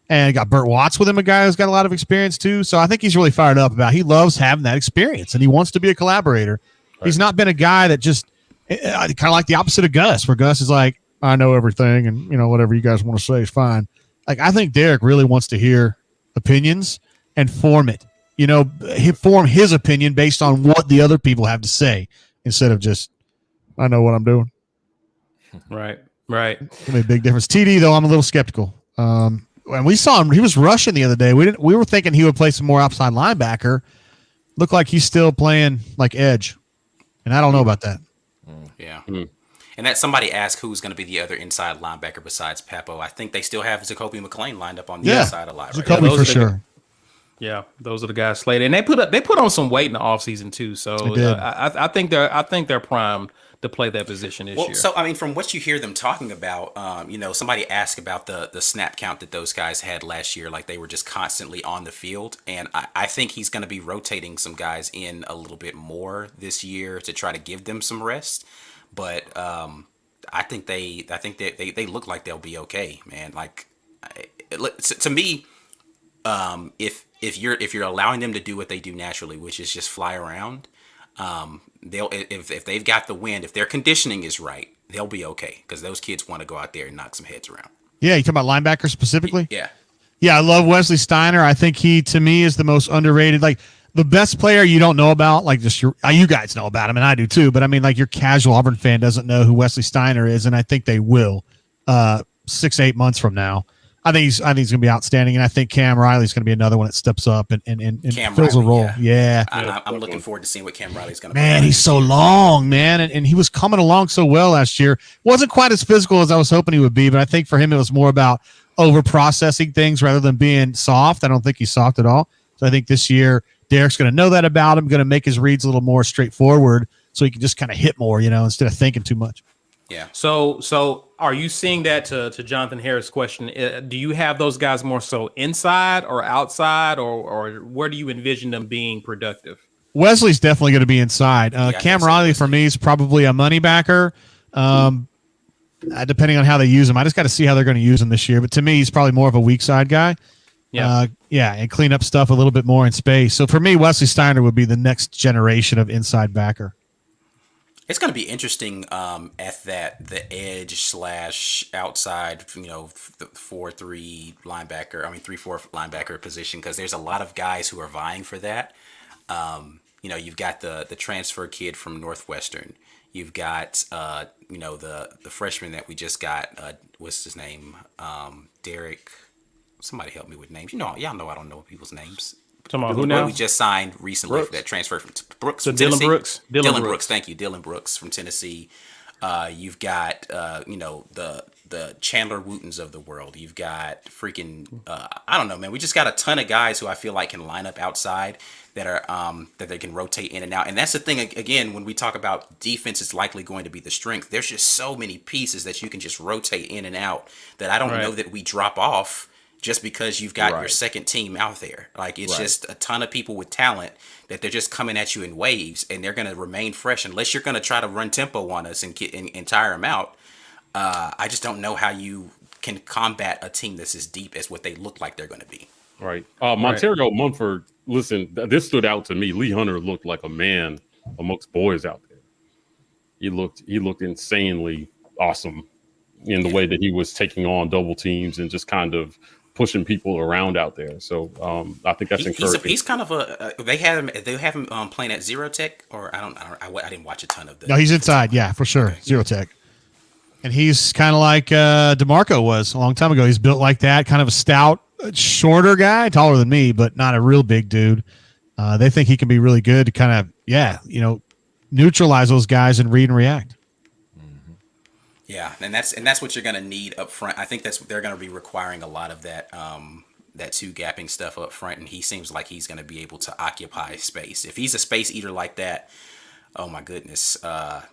And you got Burt Watts with him, a guy who's got a lot of experience too. So I think he's really fired up about it. He loves having that experience, and he wants to be a collaborator. Right. He's not been a guy that just kind of like the opposite of Gus, where Gus is like, I know everything, and whatever you guys want to say is fine. Like, I think Derek really wants to hear opinions and form it. Form his opinion based on what the other people have to say instead of just, I know what I'm doing. Right. It's a big difference. TD, though, I'm a little skeptical. And we saw him; he was rushing the other day. We were thinking he would play some more outside linebacker. Looked like he's still playing like edge, and I don't know about that. Yeah. And that somebody asked who's going to be the other inside linebacker besides Papo. I think they still have Zacoby McClain lined up on the inside a lot. Zacoby for sure. Yeah, those are the guys slated, and they put on some weight in the offseason too. So I think they're primed to play that position this year. So I mean, from what you hear them talking about, somebody asked about the snap count that those guys had last year, like they were just constantly on the field, and I think he's going to be rotating some guys in a little bit more this year to try to give them some rest. But I think they look like they'll be okay, man. Like to me, if you're allowing them to do what they do naturally, which is just fly around, they'll if they've got the wind, if their conditioning is right, they'll be okay, because those kids want to go out there and knock some heads around. Yeah, you talking about linebackers specifically? Yeah, I love Wesley Steiner. I think he, to me, is the most underrated. Like, the best player you don't know about, like just you guys know about him, and I do too. But I mean, like, your casual Auburn fan doesn't know who Wesley Steiner is, and I think they will 6-8 months from now. I think he's going to be outstanding, and I think Cam Riley's going to be another one that steps up and Cam fills Riley, a role. Yeah. I'm looking forward to seeing what Cam Riley's going to. Man, he's so long, man, and he was coming along so well last year. Wasn't quite as physical as I was hoping he would be, but I think for him it was more about over processing things rather than being soft. I don't think he's soft at all. So I think this year Derek's going to know that about him, going to make his reads a little more straightforward, so he can just kind of hit more, instead of thinking too much. Yeah. So are you seeing that to Jonathan Harris' question? Do you have those guys more so inside or outside, or where do you envision them being productive? Wesley's definitely going to be inside. Cam Riley for me is probably a money backer, depending on how they use him. I just got to see how they're going to use him this year. But to me, he's probably more of a weak side guy. Yeah, and clean up stuff a little bit more in space. So for me, Wesley Steiner would be the next generation of inside backer. It's going to be interesting at the edge / outside, the 4-3 linebacker. 3-4 linebacker position, because there's a lot of guys who are vying for that. You've got the transfer kid from Northwestern. You've got the freshman that we just got. What's his name? Derek. Somebody help me with names. Y'all know I don't know people's names. Who now? We just signed recently Brooks. for that transfer from Brooks. So from Dylan Tennessee. Brooks. Dylan Brooks. Thank you, Dylan Brooks from Tennessee. You've got the Chandler Wootons of the world. You've got freaking I don't know, man. We just got a ton of guys who I feel like can line up outside that are that they can rotate in and out. And that's the thing, again, when we talk about defense is likely going to be the strength. There's just so many pieces that you can just rotate in and out that I don't know that we drop off just because you've got your second team out there. Like, it's just a ton of people with talent that they're just coming at you in waves, and they're going to remain fresh unless you're going to try to run tempo on us and tire them out. I just don't know how you can combat a team that's as deep as what they look like they're going to be. Right. Montario Munford, listen, this stood out to me. Lee Hunter looked like a man amongst boys out there. He looked insanely awesome in the way that he was taking on double teams and just kind of pushing people around out there. So I think that's encouraging. He's kind of they have him playing at Zero Tech, or I didn't watch a ton of the. No, he's inside. Yeah, for sure. Okay. Zero Tech. And he's kind of like DeMarco was a long time ago. He's built like that, kind of a stout, shorter guy, taller than me, but not a real big dude. They think he can be really good to kind of, neutralize those guys and read and react. Yeah, and that's what you're going to need up front. I think they're going to be requiring a lot of that that two gapping stuff up front, and he seems like he's going to be able to occupy space. If he's a space eater like that, oh my goodness, the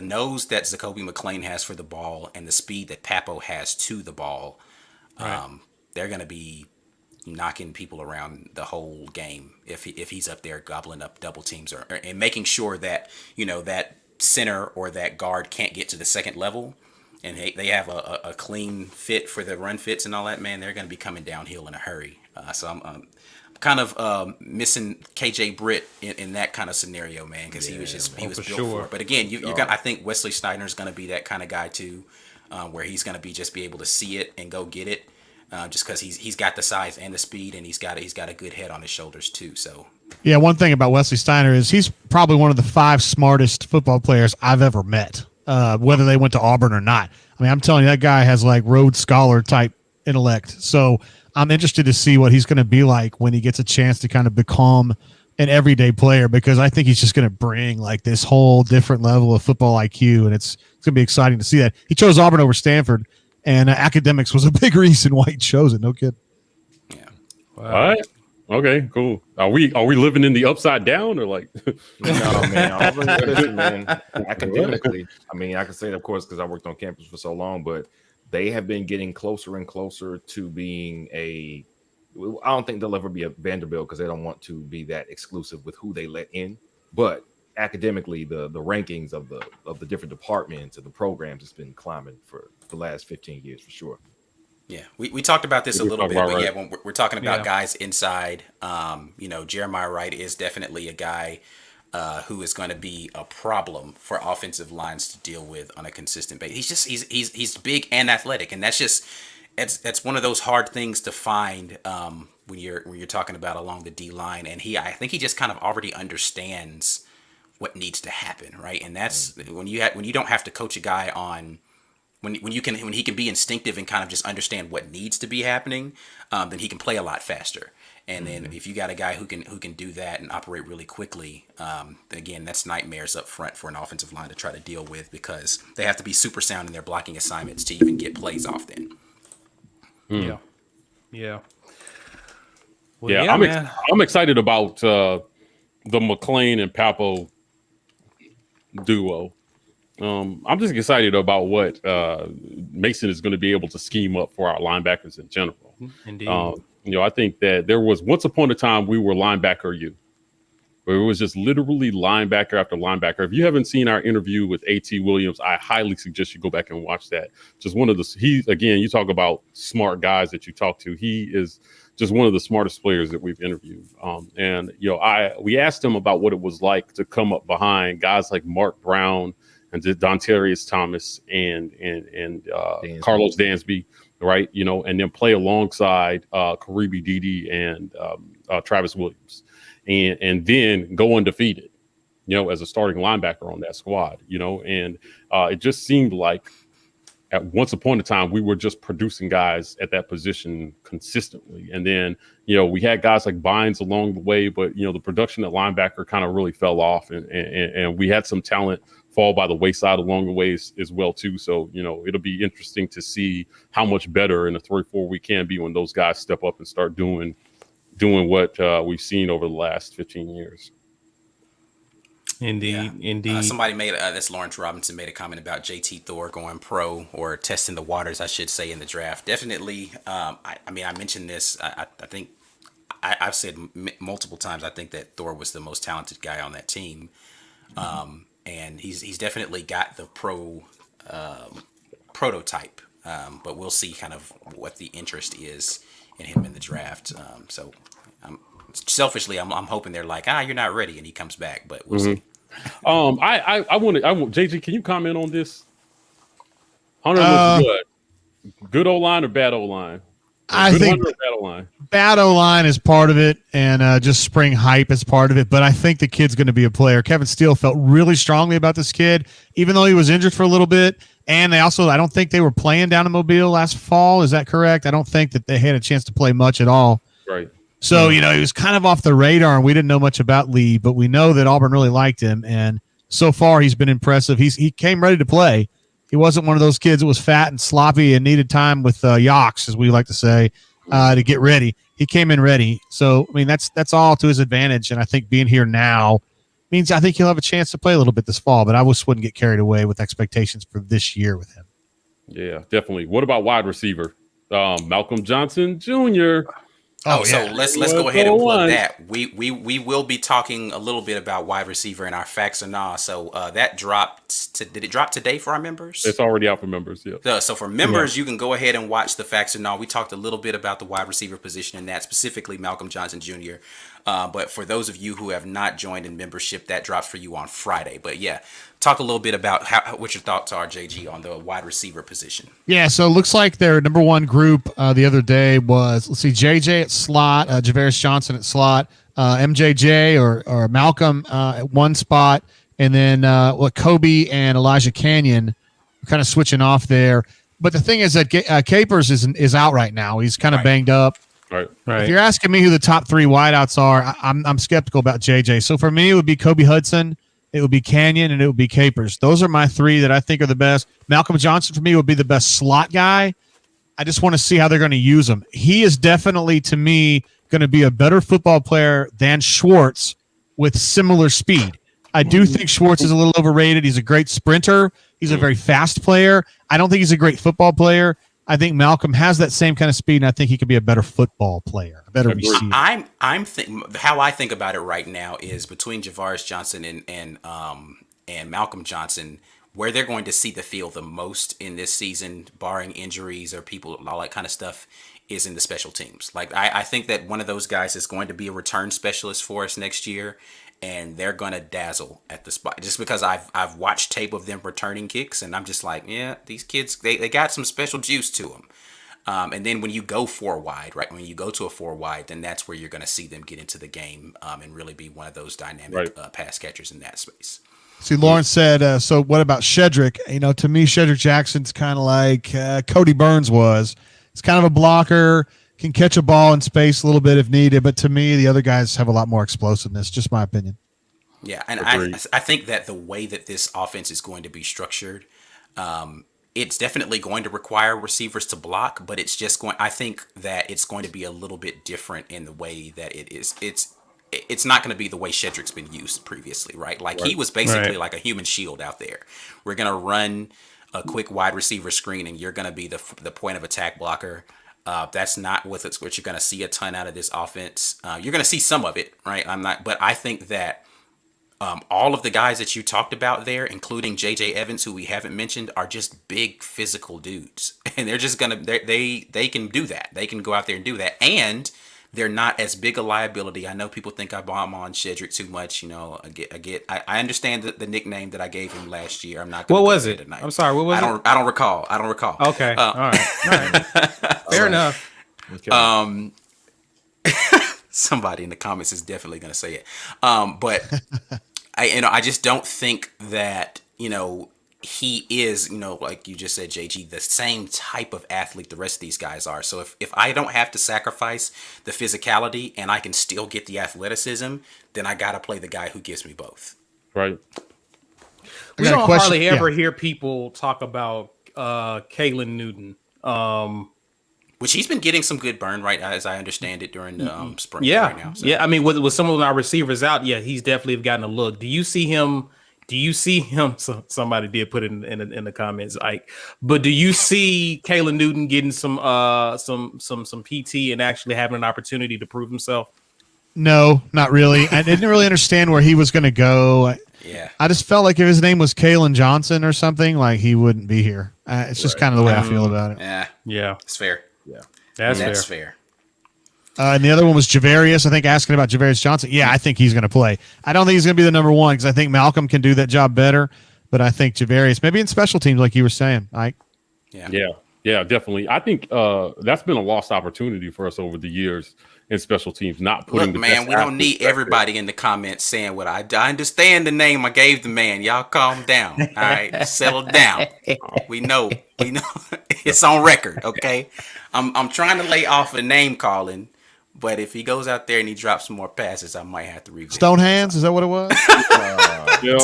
nose that Zacoby McClain has for the ball and the speed that Papo has to the ball, they're going to be knocking people around the whole game if he's up there gobbling up double teams and making sure that that center or that guard can't get to the second level, and they have a clean fit for the run fits and all that. Man, they're going to be coming downhill in a hurry. So I'm kind of missing KJ Britt in that kind of scenario, man, because he was built for it. But again, I think Wesley Steiner is going to be that kind of guy too, where he's going to be able to see it and go get it, just because he's got the size and the speed, and he's got a good head on his shoulders too. So. Yeah, one thing about Wesley Steiner is he's probably one of the 5 smartest football players I've ever met, whether they went to Auburn or not. I mean, I'm telling you, that guy has like Rhodes Scholar type intellect. So I'm interested to see what he's going to be like when he gets a chance to kind of become an everyday player, because I think he's just going to bring like this whole different level of football IQ, and it's going to be exciting to see that. He chose Auburn over Stanford, and academics was a big reason why he chose it. No kid. Yeah. Wow. All right. Okay, cool. Are we living in the upside down, or like? No, man. Auburn, listen, man. Academically, I mean, I can say it, of course, because I worked on campus for so long, but they have been getting closer and closer to being I don't think they'll ever be a Vanderbilt, because they don't want to be that exclusive with who they let in. But academically, the rankings of the different departments and the programs has been climbing for the last 15 years for sure. Yeah, we talked about this a little bit, but yeah, when we're talking about guys inside, Jeremiah Wright is definitely a guy who is going to be a problem for offensive lines to deal with on a consistent basis. He's big and athletic, and that's one of those hard things to find when you're talking about along the D line. And I think he just kind of already understands what needs to happen, right? And that's when you don't have to coach a guy on when he can be instinctive and kind of just understand what needs to be happening, then he can play a lot faster. And then if you got a guy who can do that and operate really quickly, again, that's nightmares up front for an offensive line to try to deal with, because they have to be super sound in their blocking assignments to even get plays off then. Yeah. Well, Yeah, I'm excited about the McClain and Papo duo. I'm just excited about what Mason is going to be able to scheme up for our linebackers in general. Indeed. I think that there was once upon a time we were linebacker you, where it was just literally linebacker after linebacker. If you haven't seen our interview with A.T. Williams, I highly suggest you go back and watch that. Just you talk about smart guys that you talk to. He is just one of the smartest players that we've interviewed. We asked him about what it was like to come up behind guys like Mark Brown and Dontarius Thomas and Carlos Dansby, right? And then play alongside Karibi Dede and Travis Williams, and then go undefeated, as a starting linebacker on that squad, and it just seemed like at once upon a time we were just producing guys at that position consistently. And then, we had guys like Bynes along the way, but, the production at linebacker kind of really fell off, and we had some talent fall by the wayside along the way as well too. So, it'll be interesting to see how much better in the 3-4 we can be when those guys step up and start doing what we've seen over the last 15 years. Indeed. Somebody that's Lawrence Robinson, made a comment about JT Thor going pro, or testing the waters, I should say, in the draft. Definitely. I mentioned this. I think I've said multiple times, I think that Thor was the most talented guy on that team. And he's definitely got the pro prototype, but we'll see kind of what the interest is in him in the draft. Selfishly, I'm hoping they're like, you're not ready, and he comes back, but we'll see. I want JJ, can you comment on this? Hunter looks good O-line or bad O-line? I think bad O-line is part of it, and just spring hype is part of it. But I think the kid's going to be a player. Kevin Steele felt really strongly about this kid, even though he was injured for a little bit. And I don't think they were playing down in Mobile last fall. Is that correct? I don't think that they had a chance to play much at all. Right. So, he was kind of off the radar, and we didn't know much about Lee, but we know that Auburn really liked him. And so far he's been impressive. He came ready to play. He wasn't one of those kids that was fat and sloppy and needed time with yaks, as we like to say, to get ready. He came in ready. So, that's all to his advantage. And I think being here now means I think he'll have a chance to play a little bit this fall, but I just wouldn't get carried away with expectations for this year with him. Yeah, definitely. What about wide receiver? Malcolm Johnson Jr. So let's go ahead and plug that. We will be talking a little bit about wide receiver in our facts or nah. So that dropped. Did it drop today for our members? It's already out for members. Yeah. So for members, you can go ahead and watch the facts or nah. We talked a little bit about the wide receiver position in that, specifically Malcolm Johnson Jr. But for those of you who have not joined in membership, that drops for you on Friday. But yeah, talk a little bit about what your thoughts are, JG, on the wide receiver position. Yeah, so it looks like their number one group the other day was, JJ at slot, Javaris Johnson at slot, MJJ or Malcolm at one spot, and then Kobe and Elijah Canyon are kind of switching off there. But the thing is that Capers is out right now. He's kind of banged up. Right. If you're asking me who the top three wideouts are, I'm skeptical about JJ. So for me, it would be Kobe Hudson, it would be Canyon, and it would be Capers. Those are my three that I think are the best. Malcolm Johnson for me would be the best slot guy. I just want to see how they're going to use him. He is definitely, to me, going to be a better football player than Schwartz with similar speed. I do think Schwartz is a little overrated. He's a great sprinter. He's a very fast player. I don't think he's a great football player. I think Malcolm has that same kind of speed, and I think he could be a better football player, a better receiver. How I think about it right now is between Javaris Johnson and Malcolm Johnson, where they're going to see the field the most in this season, barring injuries or people, all that kind of stuff, is in the special teams. Like I think that one of those guys is going to be a return specialist for us next year, and they're going to dazzle at the spot. Just because I've watched tape of them returning kicks, and I'm just like, yeah, these kids, they got some special juice to them. And then when you go 4 wide, right, when you go to a 4 wide, then that's where you're going to see them get into the game and really be one of those dynamic pass catchers in that space. See, Lawrence said, so what about Shedrick? You know, to me, Shedrick Jackson's kind of like Cody Burns was. He's kind of a blocker, can catch a ball in space a little bit if needed. But to me, the other guys have a lot more explosiveness, just my opinion. Yeah, and Agreed. I think that the way that this offense is going to be structured, it's definitely going to require receivers to block, but I think that it's going to be a little bit different in the way that it is. It's not going to be the way Shedrick's been used previously, right? Like he was basically like a human shield out there. We're going to run a quick wide receiver screen, and you're going to be the point of attack blocker. That's not what you're going to see a ton out of this offense. You're going to see some of it, right? But I think that all of the guys that you talked about there, including J.J. Evans, who we haven't mentioned, are just big physical dudes, and they're just they can do that. They can go out there and do that, and they're not as big a liability. I know people think I bomb on Shedrick too much. You know, I understand the nickname that I gave him last year. I'm not. What was it? Tonight. I'm sorry. What was it? I don't recall. Okay. All right. Fair enough. Okay. Somebody in the comments is definitely going to say it. But I just don't think that, he is, like you just said, JG, the same type of athlete the rest of these guys are. So if I don't have to sacrifice the physicality and I can still get the athleticism, then I got to play the guy who gives me both. Right. We don't hardly ever hear people talk about Kalen Newton. Which he's been getting some good burn, right, as I understand it, during the spring Yeah. right now. So. Yeah, I mean, with some of our receivers out, he's definitely gotten a look. Do you see him? So somebody did put it in the comments, Ike. But do you see Kalen Newton getting some PT and actually having an opportunity to prove himself? No, not really. I didn't really understand where he was going to go. Yeah. I just felt like if his name was Kalen Johnson or something, like he wouldn't be here. It's just kind of the way I feel about it. Yeah. It's fair. Yeah. That's fair. And the other one was Javarius. I think asking about Javarius Johnson. Yeah, I think he's going to play. I don't think he's going to be the number one because I think Malcolm can do that job better. But I think Javarius, maybe in special teams, like you were saying, Ike. Yeah, definitely. I think that's been a lost opportunity for us over the years in special teams. Not putting. Look, man, we don't need everybody in the comments saying what I understand the name I gave the man. Y'all calm down. All right, settle down. We know. It's on record. Okay, I'm trying to lay off a name calling. But if he goes out there and he drops some more passes, I might have to revisit. Stone Hands, is that what it was? Yeah.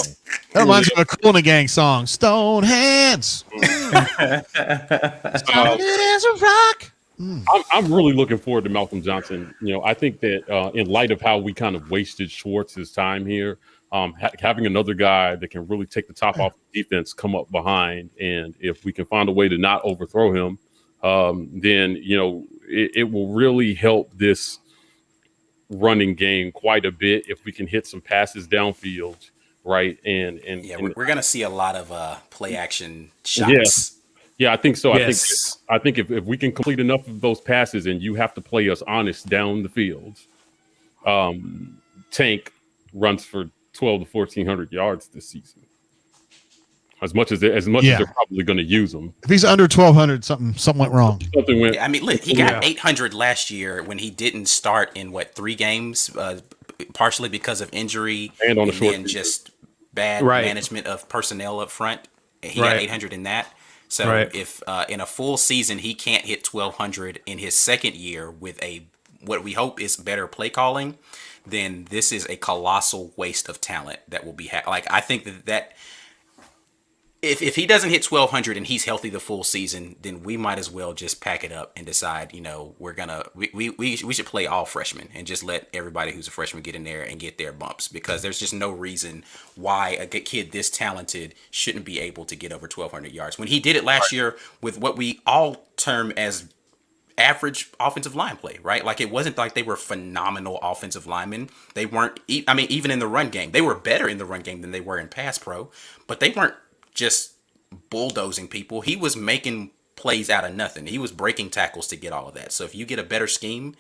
That reminds me of a Cool in the Gang song. Stone Hands. Solid as a rock. I'm really looking forward to Malcolm Johnson. I think that in light of how we kind of wasted Schwartz's time here, having another guy that can really take the top off the defense, come up behind, and if we can find a way to not overthrow him, then it will really help this running game quite a bit if we can hit some passes downfield, right? And we're gonna see a lot of play action shots. Yeah, I think so. Yes. I think if we can complete enough of those passes, and you have to play us honest down the field, Tank runs for 1,200 to 1,400 yards this season. As much as they're probably going to use him. If he's under 1,200, something went wrong. Something went. I mean, look, he got 800 last year when he didn't start in 3 games, partially because of injury and on a short then just bad management of personnel up front. He got 800 in that. So if in a full season he can't hit 1,200 in his second year with what we hope is better play calling, then this is a colossal waste of talent that will be I think that. If he doesn't hit 1,200 and he's healthy the full season, then we might as well just pack it up and decide, we should play all freshmen and just let everybody who's a freshman get in there and get their bumps, because there's just no reason why a kid this talented shouldn't be able to get over 1,200 yards when he did it last year with what we all term as average offensive line play, right? Like, it wasn't like they were phenomenal offensive linemen. They weren't, even in the run game, they were better in the run game than they were in pass pro, but they weren't just bulldozing people. He was making plays out of nothing. He was breaking tackles to get all of that. So if you get a better scheme,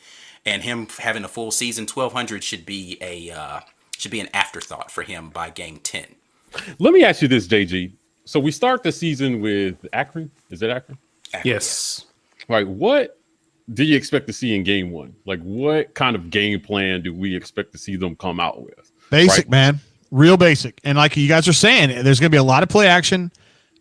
and him having a full season, 1,200 should be an afterthought for him by game 10. Let me ask you this, JG. So we start the season with Akron. Is it Akron? Yes. Right. What do you expect to see in game 1? Like, what kind of game plan do we expect to see them come out with? Basic, man. real basic. And like you guys are saying, there's going to be a lot of play action.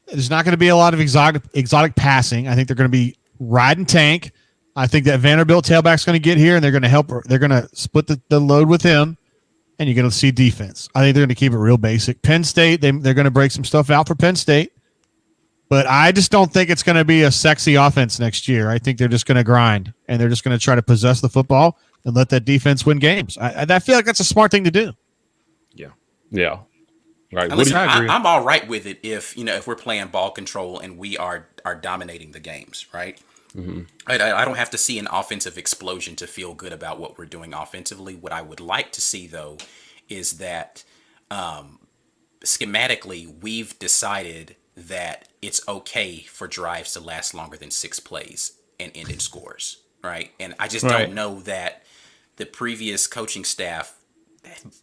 There's not going to be a lot of exotic passing. I think they're going to be riding tank. I think that Vanderbilt tailback's going to get here, and they're going to help. They're going to split the load with him, and you're going to see defense. I think they're going to keep it real basic. Penn State, they're going to break some stuff out for Penn State, but I just don't think it's going to be a sexy offense next year. I think they're just going to grind, and they're just going to try to possess the football and let that defense win games. I feel like that's a smart thing to do. Yeah. Right. And listen, I'm all right with it if we're playing ball control and we are dominating the games, right? Mm-hmm. I don't have to see an offensive explosion to feel good about what we're doing offensively. What I would like to see, though, is that schematically we've decided that it's okay for drives to last longer than 6 plays and end in scores, right? And I just don't know that the previous coaching staff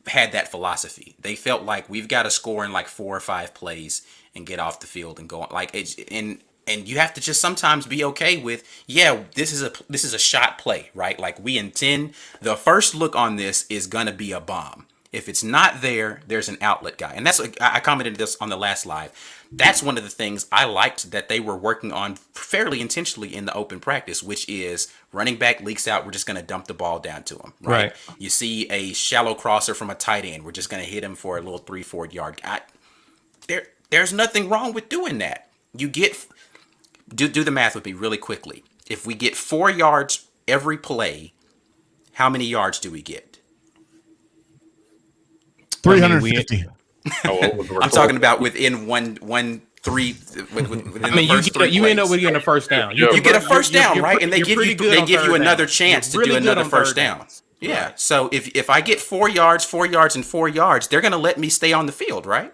had that philosophy. They felt like we've got to score in like 4 or 5 plays and get off the field and go on. Like it's and you have to just sometimes be okay with, this is a shot play, right? Like we intend the first look on this is gonna be a bomb. If it's not there, there's an outlet guy, and that's I commented this on the last live. That's one of the things I liked that they were working on fairly intentionally in the open practice, which is running back leaks out, we're just going to dump the ball down to him. Right. You see a shallow crosser from a tight end, we're just going to hit him for a little 3-4 yard. There's nothing wrong with doing that. You get do the math with me really quickly. If we get 4 yards every play, how many yards do we get? 350. I'm talking about within one three. You end up with getting a first down. You get a first down, right? And they give you another chance to do another first down. Yeah. Right. So if I get 4 yards, 4 yards, and 4 yards, they're going to let me stay on the field, right?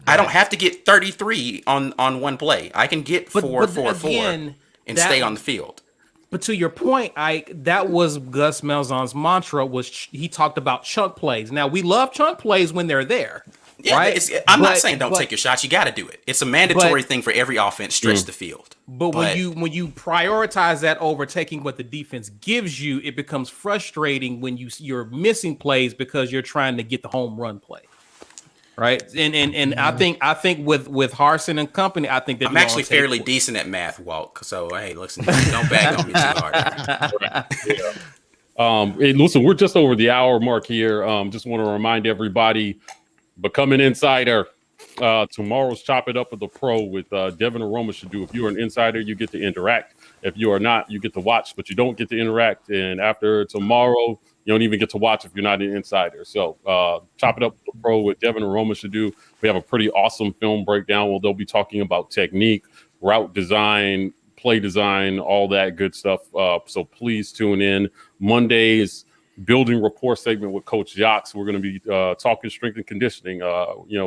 I don't have to get 33 on one play. I can get 4 and stay on the field. But to your point, Ike, that was Gus Malzahn's mantra. He talked about chunk plays. Now we love chunk plays when they're there. Yeah, right? I'm not saying don't take your shots. You got to do it. It's a mandatory thing for every offense. Stretch the field. But when you prioritize that over taking what the defense gives you, it becomes frustrating when you're missing plays because you're trying to get the home run play. Right. And I think with Harsin and company, I think that I'm actually fairly decent at math, Walt. So hey, listen, don't bag on me too hard. Hey, listen, we're just over the hour mark here. Just want to remind everybody, become an insider. Tomorrow's Chop It Up with the Pro with Devin Aroma should do. If you're an insider, you get to interact. If you are not, you get to watch, but you don't get to interact. And after tomorrow, you don't even get to watch if you're not an insider. So Chop It Up with the Pro with Devin Aroma should do. We have a pretty awesome film breakdown where they'll be talking about technique, route design, play design, all that good stuff. So please tune in. Monday's building rapport segment with Coach Yachts. We're going to be talking strength and conditioning.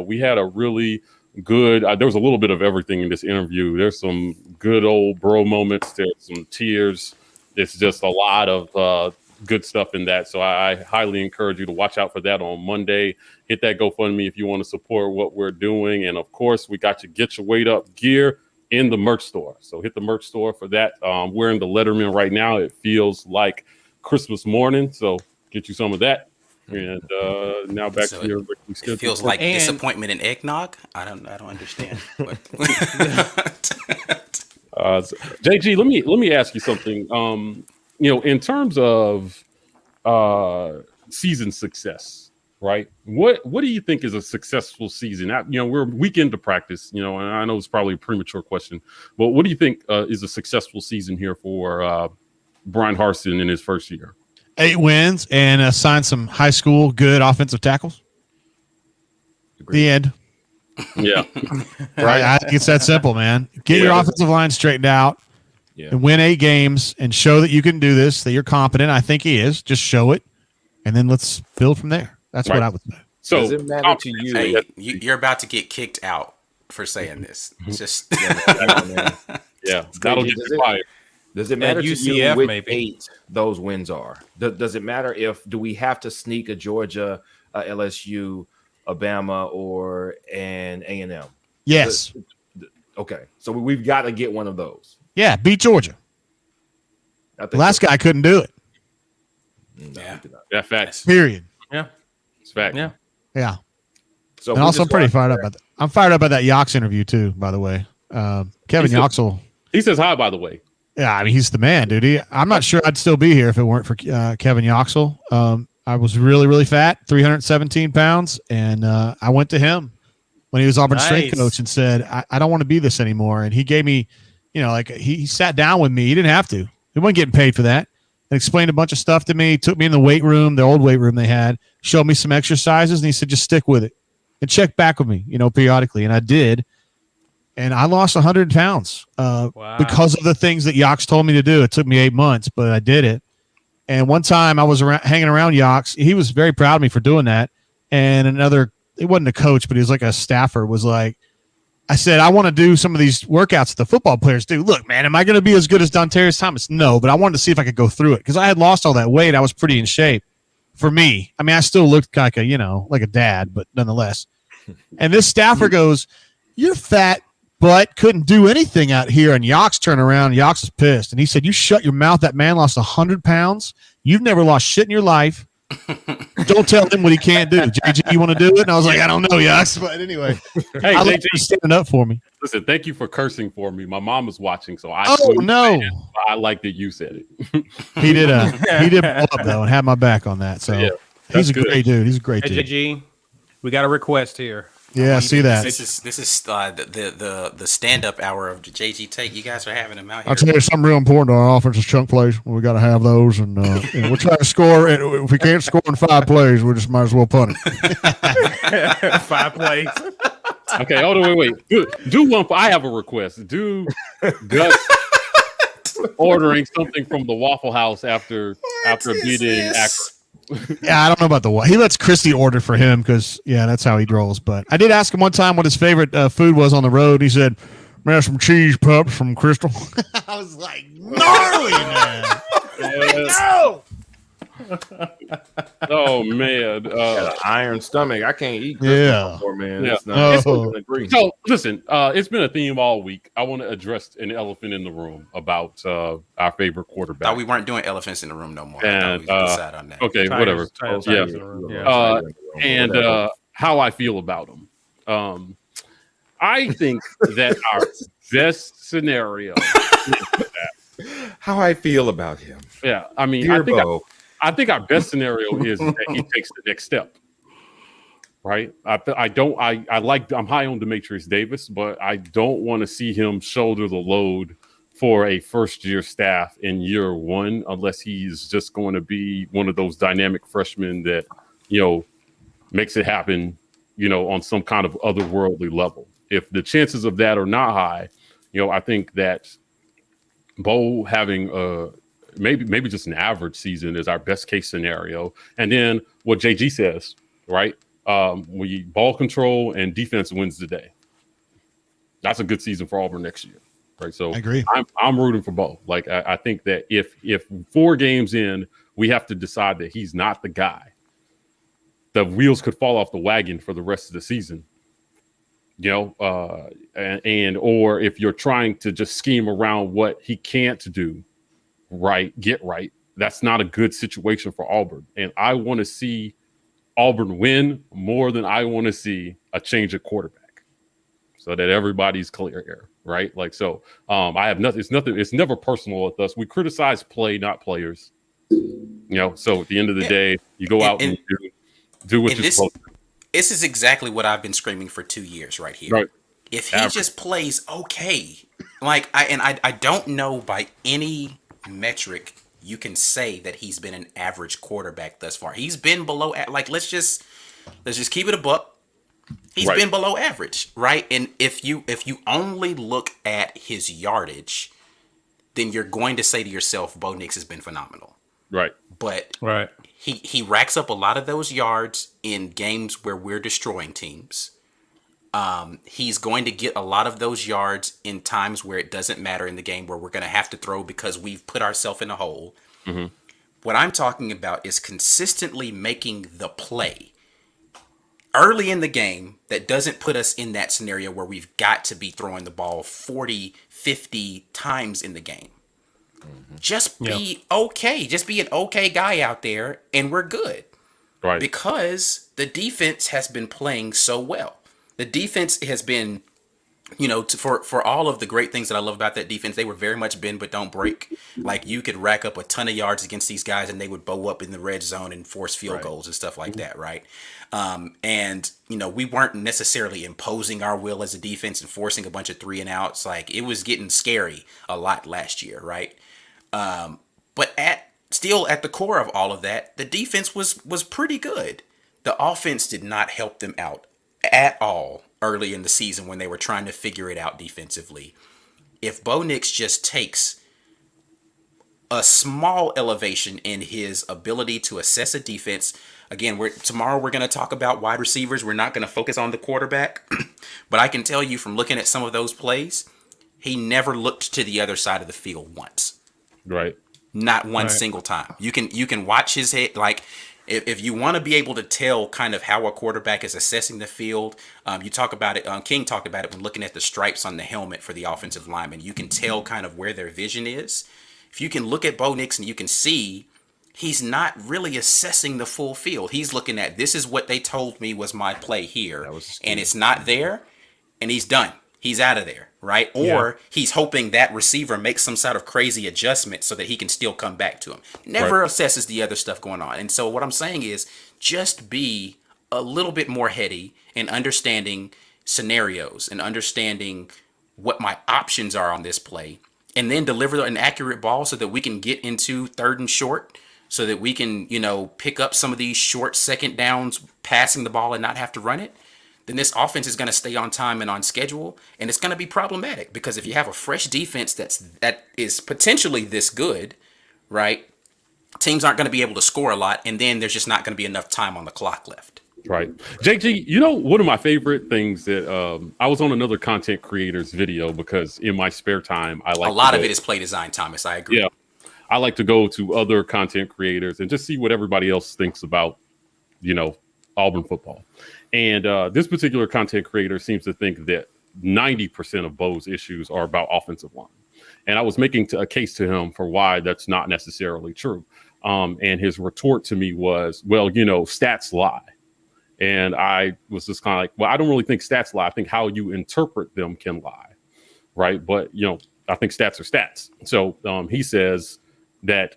We had a really good, there was a little bit of everything in this interview. There's some good old bro moments. There's some tears. It's just a lot of good stuff in that. So I highly encourage you to watch out for that on Monday. Hit that GoFundMe if you want to support what we're doing. And of course, we got your Get Your Weight Up gear in the merch store. So hit the merch store for that. We're in the Letterman right now. It feels like Christmas morning. So get you some of that. And now back to your schedule. It feels like disappointment in eggnog. I don't understand. JG, let me ask you something. In terms of season success, right? What do you think is a successful season? We're a week into practice, and I know it's probably a premature question, but what do you think is a successful season here for Brian Harsin in his first year? 8 wins and signed some high school good offensive tackles. Agreed. The end. Yeah. Right. I think it's that simple, man. Get your offensive line straightened out and win 8 games and show that you can do this, that you're competent. I think he is. Just show it, and then let's build from there. That's what I would say. So does it matter to you? Hey, you're about to get kicked out for saying this. It's just that'll get you fired. Does it matter to you which maybe 8 those wins are? Does it matter do we have to sneak a Georgia, LSU, Alabama, or an A&M? Yes. Okay, so we've got to get one of those. Yeah, beat Georgia. The last guy couldn't do it. Yeah, facts. Period. Yeah, it's fact. Yeah. Yeah. So And also, I'm pretty fired up about that. I'm fired up about that Yox interview too. By the way, Kevin Yoxel. He says hi, by the way. Yeah, I mean he's the man, dude. I'm not sure I'd still be here if it weren't for Kevin Yoxel. I was really, really fat, 317 pounds, and I went to him when he was Auburn strength coach and said, I don't want to be this anymore. And he gave me, like he sat down with me. He didn't have to. He wasn't getting paid for that. And explained a bunch of stuff to me. Took me in the weight room, the old weight room they had, showed me some exercises, and he said, just stick with it and check back with me, periodically. And I did. And I lost 100 pounds because of the things that Yox told me to do. It took me 8 months, but I did it. And one time I was hanging around Yox. He was very proud of me for doing that. And it wasn't a coach, but he was like a staffer, was like, I said, I want to do some of these workouts that the football players do. Look, man, am I going to be as good as Dontarius Thomas? No, but I wanted to see if I could go through it because I had lost all that weight. I was pretty in shape for me. I mean, I still looked like like a dad, but nonetheless. And this staffer goes, you're fat, but couldn't do anything out here. And Yox turned around. Yox was pissed. And he said, you shut your mouth. That man lost 100 pounds. You've never lost shit in your life. Don't tell him what he can't do. JJ, you want to do it? And I was like, I don't know, Yox. But anyway, hey, I JJ, standing up for me. Listen, thank you for cursing for me. My mom was watching, so I like that you said it. He did blow up though and had my back on that. So he's a great dude. He's a great dude. JG, we got a request here. Yeah, I see that. This is the stand up hour of JG Tate. You guys are having him out here. I'll tell you something real important to our offense is chunk plays. We got to have those, and we're trying to score. And if we can't score in 5 plays, we just might as well punt it. 5 plays. Okay, hold on, wait. Do one. I have a request. Do Gus ordering something from the Waffle House after beating Akron. Yeah, I don't know about the what. He lets Christy order for him because, that's how he rolls. But I did ask him one time what his favorite food was on the road. He said, man, some cheese pups from Crystal. I was like, gnarly, man. No! Oh, man. Got an iron stomach. I can't eat Crystal before, man. Yeah. It's not, So, listen, it's been a theme all week. I want to address an elephant in the room about our favorite quarterback. Thought we weren't doing elephants in the room no more. And, we decided on that. Okay, whatever. How I feel about him. I think that our best scenario. How I feel about him. Yeah, I mean, I think our best scenario is that he takes the next step. Right? I'm high on Demetrius Davis, but I don't want to see him shoulder the load for a first-year staff in year one, unless he's just going to be one of those dynamic freshmen that, makes it happen, on some kind of otherworldly level. If the chances of that are not high, I think that Bo having maybe just an average season is our best case scenario. And then what JG says, right? We ball control and defense wins the day. That's a good season for Auburn next year, right? So I agree. I'm rooting for Bo. Like I think that if 4 games in we have to decide that he's not the guy, the wheels could fall off the wagon for the rest of the season. Or if you're trying to just scheme around what he can't do, get right. That's not a good situation for Auburn. And I want to see Auburn win more than I want to see a change of quarterback, so that everybody's clear here, right? Like, so I have nothing. It's never personal with us. We criticize play, not players. So at the end of the day, you go out and do what you're supposed to do. This is exactly what I've been screaming for 2 years right here. Right. If he just plays okay, I don't know by any metric you can say that he's been an average quarterback thus far. He's been below, let's just keep it a buck. He's been below average, right? And if you only look at his yardage, then you're going to say to yourself, Bo Nix has been phenomenal. Right. But he racks up a lot of those yards in games where we're destroying teams. He's going to get a lot of those yards in times where it doesn't matter in the game, where we're going to have to throw because we've put ourselves in a hole. Mm-hmm. What I'm talking about is consistently making the play early in the game that doesn't put us in that scenario where we've got to be throwing the ball 40, 50 times in the game. Mm-hmm. Just be okay. Just be an okay guy out there and we're good. Right. Because the defense has been playing so well. The defense has been, for all of the great things that I love about that defense, they were very much bend but don't break. Like, you could rack up a ton of yards against these guys and they would bow up in the red zone and force field goals and stuff like that, right? And we weren't necessarily imposing our will as a defense and forcing a bunch of 3 and outs. Like, it was getting scary a lot last year, right? But still at the core of all of that, the defense was pretty good. The offense did not help them out at all early in the season when they were trying to figure it out defensively. If Bo Nix just takes a small elevation in his ability to assess a defense, again, tomorrow we're going to talk about wide receivers. We're not going to focus on the quarterback, but I can tell you from looking at some of those plays, he never looked to the other side of the field once. Right. Not one single time. You can watch his head. Like, if you want to be able to tell kind of how a quarterback is assessing the field, you talk about it. King talked about it when looking at the stripes on the helmet for the offensive lineman. You can tell kind of where their vision is. If you can look at Bo Nix and you can see he's not really assessing the full field. He's looking at, this is what they told me was my play here, and it's not there, and he's done. He's out of there, right? Or he's hoping that receiver makes some sort of crazy adjustment so that he can still come back to him. Never assesses the other stuff going on. And so what I'm saying is, just be a little bit more heady in understanding scenarios and understanding what my options are on this play, and then deliver an accurate ball so that we can get into 3rd and short, so that we can, pick up some of these short second downs passing the ball and not have to run it. Then this offense is going to stay on time and on schedule, and it's going to be problematic, because if you have a fresh defense that is potentially this good, right, teams aren't going to be able to score a lot, and then there's just not going to be enough time on the clock left. Right. JG, one of my favorite things that I was on another content creator's video, because in my spare time, I like a lot of it is play design, Thomas. I agree. Yeah. I like to go to other content creators and just see what everybody else thinks about, Auburn football. And this particular content creator seems to think that 90% of Bo's issues are about offensive line. And I was making a case to him for why that's not necessarily true. And his retort to me was, well, stats lie. And I was just kind of like, well, I don't really think stats lie. I think how you interpret them can lie. Right. But, I think stats are stats. So he says that,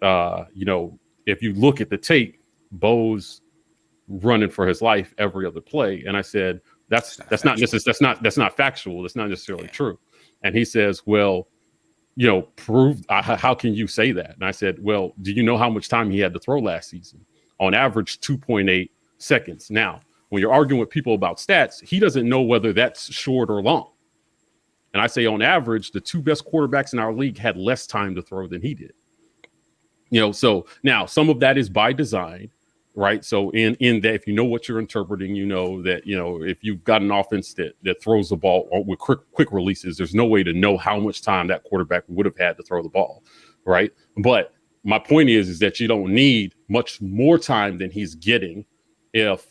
if you look at the tape, Bo's running for his life every other play. And I said, that's not factual. That's not necessarily true. And he says, well, prove, how can you say that? And I said, well, do you know how much time he had to throw last season? On average, 2.8 seconds. Now, when you're arguing with people about stats, he doesn't know whether that's short or long. And I say, on average, the 2 best quarterbacks in our league had less time to throw than he did. So now some of that is by design, right? So in that, if you know what you're interpreting, that, if you've got an offense that throws the ball with quick releases, there's no way to know how much time that quarterback would have had to throw the ball, right? But my point is that you don't need much more time than he's getting if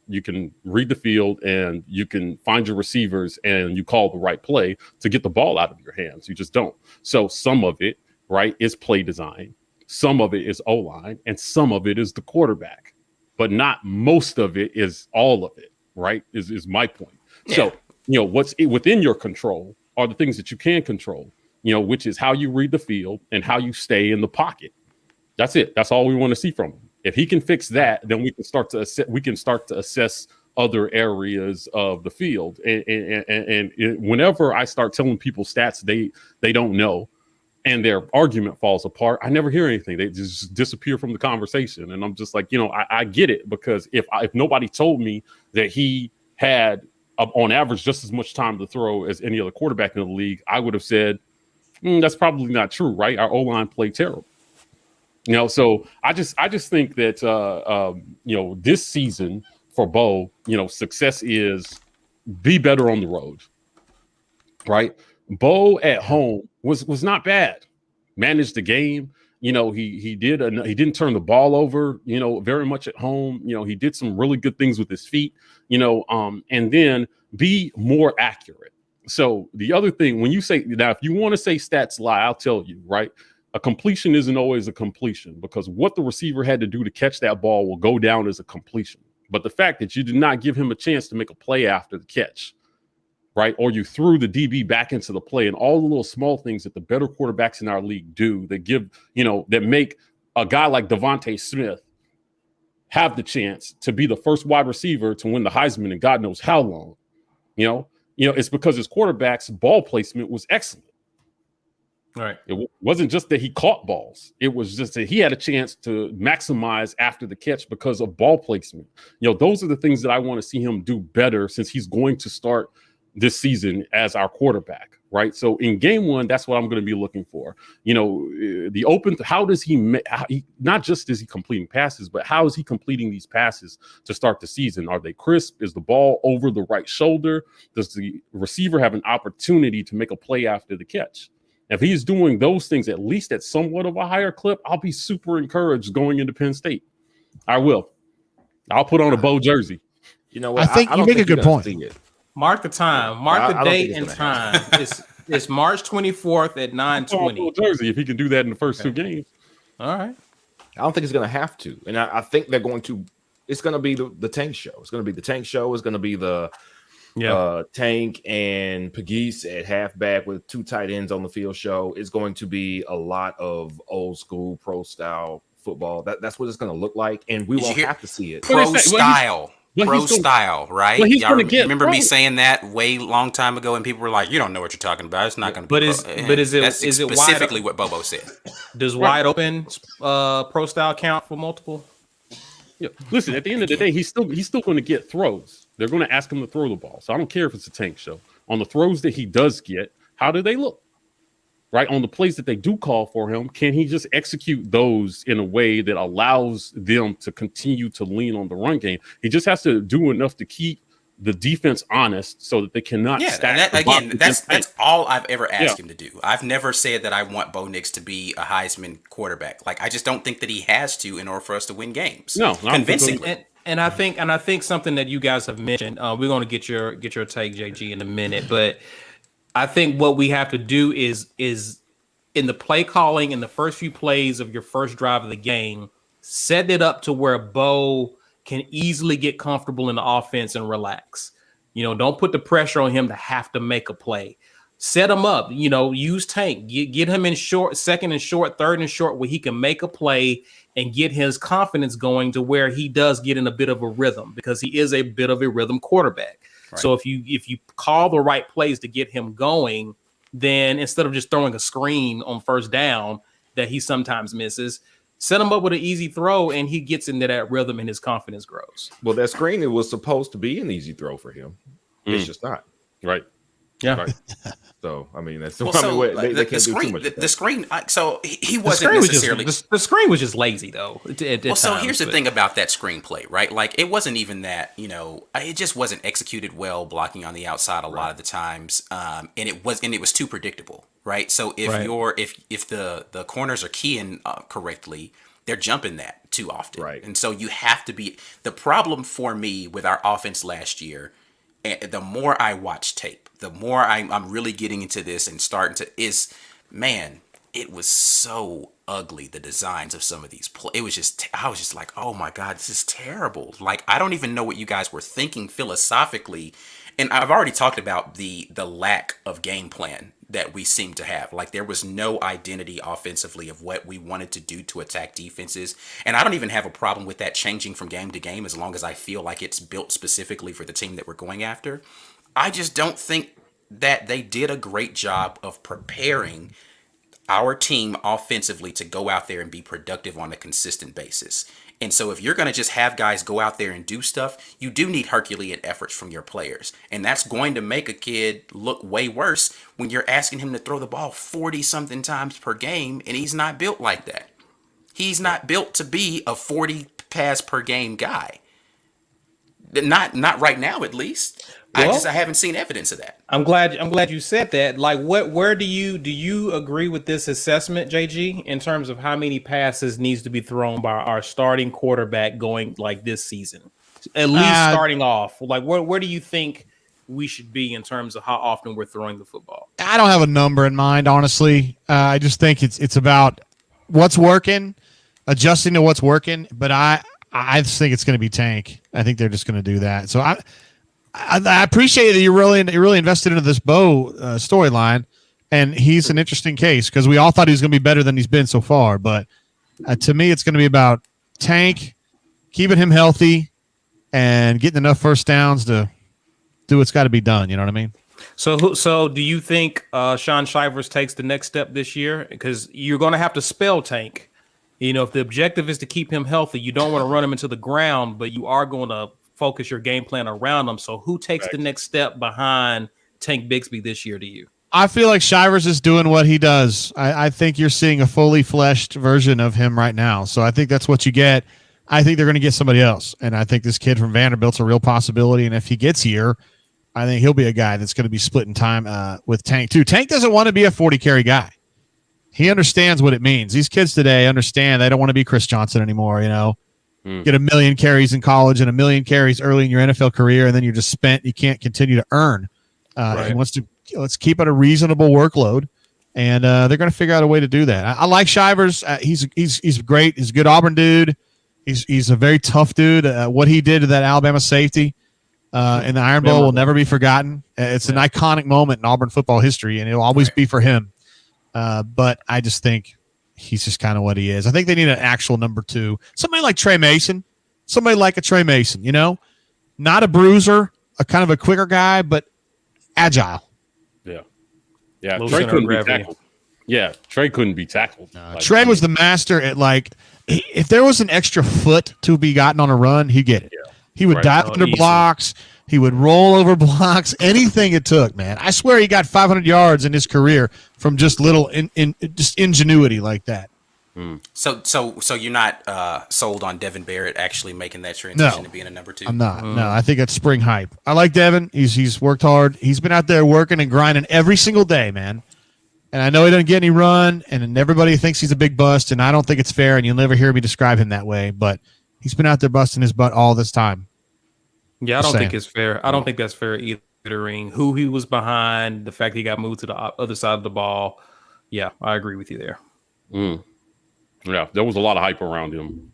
you can read the field and you can find your receivers and you call the right play to get the ball out of your hands. You just don't. So some of it, right, is play design. Some of it is O-line, and some of it is the quarterback, but not most of it is all of it, right? Is my point. Yeah. So, what's within your control are the things that you can control, which is how you read the field and how you stay in the pocket. That's it. That's all we want to see from him. If he can fix that, then we can start to assess other areas of the field. And whenever I start telling people stats they don't know, and their argument falls apart, I never hear anything. They just disappear from the conversation. And I'm just like, I get it, because if nobody told me that he had on average just as much time to throw as any other quarterback in the league, I would have said, that's probably not true, right? Our O-line played terrible. So I just think that, this season for Bo, success is be better on the road, right? Bo at home was not bad. Managed the game. He didn't turn the ball over, very much at home. He did some really good things with his feet, and then be more accurate. So the other thing, when you say, now, if you want to say stats lie, I'll tell you, right? a completion isn't always a completion, because what the receiver had to do to catch that ball will go down as a completion. But the fact that you did not give him a chance to make a play after the catch, right? Or you threw the DB back into the play, and all the little small things that the better quarterbacks in our league do that give, that make a guy like Devontae Smith have the chance to be the first wide receiver to win the Heisman in God knows how long. It's because his quarterback's ball placement was excellent. Right. It wasn't just that he caught balls. It was just that he had a chance to maximize after the catch because of ball placement. Those are the things that I want to see him do better, since he's going to start this season as our quarterback, right? So in game one, that's what I'm going to be looking for. How does not just is he completing passes, but how is he completing these passes to start the season? Are they crisp? Is the ball over the right shoulder? Does the receiver have an opportunity to make a play after the catch? If he's doing those things, at least at somewhat of a higher clip, I'll be super encouraged going into Penn State. I will. I'll put on a Bo jersey. You know what? I think you make a good point. Mark the time. Mark the date and time. It's March 24th at 9:20. Jersey, if he can do that in the first two games. All right. I don't think he's going to have to. And I think they're going to – it's going to be the Tank show. It's going to be the Tank show. It's going to be the Tank and Pegues at halfback with two tight ends on the field show. It's going to be a lot of old school pro-style football. That's what it's going to look like, and we won't have to see it. Pro-style. Pro-style, right? Well, y'all remember me saying that way long time ago, and people were like, "You don't know what you're talking about. It's not going to be." Is it specifically what Bobo said? Does wide open pro-style count for multiple? Yeah. Listen, at the end of the day, he's still going to get throws. They're going to ask him to throw the ball. So I don't care if it's a Tank show. On the throws that he does get, how do they look? Right? On the plays that they do call for him, can he just execute those in a way that allows them to continue to lean on the run game? He just has to do enough to keep the defense honest so that they cannot stack. That's all I've ever asked him to do. I've never said that I want Bo Nix to be a Heisman quarterback. Like, I just don't think that he has to in order for us to win games. No, convincingly. And I think something that you guys have mentioned, we're going to get your take, JG, in a minute, but I think what we have to do is in the play calling in the first few plays of your first drive of the game, set it up to where Bo can easily get comfortable in the offense and relax. Don't put the pressure on him to have to make a play. Set him up, use Tank, get him in short, second and short, third and short, where he can make a play and get his confidence going to where he does get in a bit of a rhythm, because he is a bit of a rhythm quarterback. Right. So if you call the right plays to get him going, then instead of just throwing a screen on first down that he sometimes misses, set him up with an easy throw and he gets into that rhythm and his confidence grows. Well, that screen, it was supposed to be an easy throw for him. It's just not. Right. Yeah. Right. So, I mean, that's they can't do too much. The screen, so he wasn't necessarily. The screen was just lazy, though. So here's the thing about that screenplay, right? Like, it wasn't even that, it just wasn't executed well, blocking on the outside a lot of the times, and it was too predictable, right? So if the corners are keying correctly, they're jumping that too often, right? And so you have to be. The problem for me with our offense last year, the more I watch tape, the more I'm really getting into this and starting to it was so ugly, the designs of some of these plays. I was just like, oh my God, this is terrible. Like, I don't even know what you guys were thinking philosophically. And I've already talked about the lack of game plan that we seem to have. Like, there was no identity offensively of what we wanted to do to attack defenses. And I don't even have a problem with that changing from game to game, as long as I feel like it's built specifically for the team that we're going after. I just don't think that they did a great job of preparing our team offensively to go out there and be productive on a consistent basis. And so if you're going to just have guys go out there and do stuff, you do need Herculean efforts from your players. And that's going to make a kid look way worse when you're asking him to throw the ball 40-something times per game, and he's not built like that. He's not built to be a 40 pass per game guy. Not right now, at least. Well, I haven't seen evidence of that. I'm glad you said that. Like, where do you agree with this assessment, JG, in terms of how many passes needs to be thrown by our starting quarterback going like this season? At least starting off, like where do you think we should be in terms of how often we're throwing the football? I don't have a number in mind, honestly. I just think it's about what's working, adjusting to what's working. But I just think it's going to be Tank. I think they're just going to do that. So I appreciate that you're really invested into this Bo storyline, and he's an interesting case because we all thought he was going to be better than he's been so far. But to me, it's going to be about Tank, keeping him healthy, and getting enough first downs to do what's got to be done. You know what I mean? So do you think Sean Shivers takes the next step this year? Because you're going to have to spell Tank. You know, if the objective is to keep him healthy, you don't want to run him into the ground, but you are going to focus your game plan around him. So who takes the next step behind Tank Bigsby this year to you? I feel like Shivers is doing what he does. I think you're seeing a fully fleshed version of him right now. So I think that's what you get. I think they're going to get somebody else. And I think this kid from Vanderbilt's a real possibility. And if he gets here, I think he'll be a guy that's going to be splitting time with Tank too. Tank doesn't want to be a 40 carry guy. He understands what it means. These kids today understand they don't want to be Chris Johnson anymore. You know, get a million carries in college and a million carries early in your NFL career, and then you're just spent. You can't continue to earn. He wants to let's keep it a reasonable workload, and they're going to figure out a way to do that. I like Shivers. He's great. He's a good Auburn dude. He's a very tough dude. What he did to that Alabama safety. And the Iron Bowl will never be forgotten. It's an iconic moment in Auburn football history, and it'll always be for him. But I just think he's just kind of what he is. I think they need an actual number two. Somebody like Trey Mason. Somebody like a Trey Mason, you know? Not a bruiser, a kind of a quicker guy, but agile. Yeah, Trey couldn't be tackled. Yeah, Trey couldn't be tackled. Trey was the master at, like, if there was an extra foot to be gotten on a run, he'd get it. Yeah. He would dive under blocks. He would roll over blocks. Anything it took, man. I swear he got 500 yards in his career from just little just ingenuity like that. So you're not sold on Devin Barrett actually making that transition to being a number two? I'm not. No, I think it's spring hype. I like Devin. He's worked hard. He's been out there working and grinding every single day, man. And I know he doesn't get any run, and everybody thinks he's a big bust, and I don't think it's fair, and you'll never hear me describe him that way, but he's been out there busting his butt all this time. Yeah, I don't think it's fair. I don't think that's fair either. Who he was behind, the fact he got moved to the other side of the ball. Yeah, I agree with you there. Yeah, there was a lot of hype around him.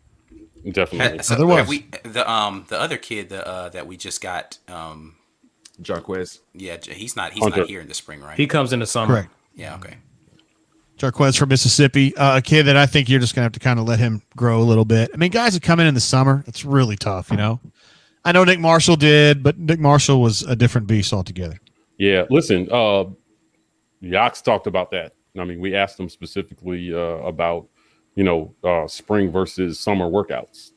Definitely. So the other kid that we just got, Jarquez. Yeah, he's not here in the spring, right? He comes in the summer. Correct. Yeah, okay. Jarquez from Mississippi, a kid that I think you're just going to have to kind of let him grow a little bit. I mean, guys that come in the summer, it's really tough, you know? I know Nick Marshall did, but Nick Marshall was a different beast altogether. Yeah, listen, Yax talked about that. I mean, we asked him specifically about, spring versus summer workouts,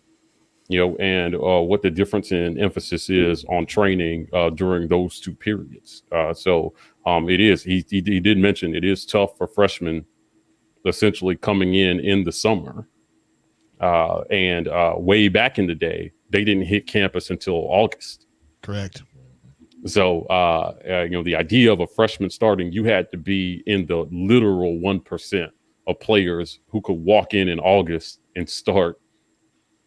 and what the difference in emphasis is on training during those two periods. It is. He did mention it is tough for freshmen essentially coming in the summer. And way back in the day, they didn't hit campus until August. Correct. So, the idea of a freshman starting, you had to be in the literal 1% of players who could walk in August and start,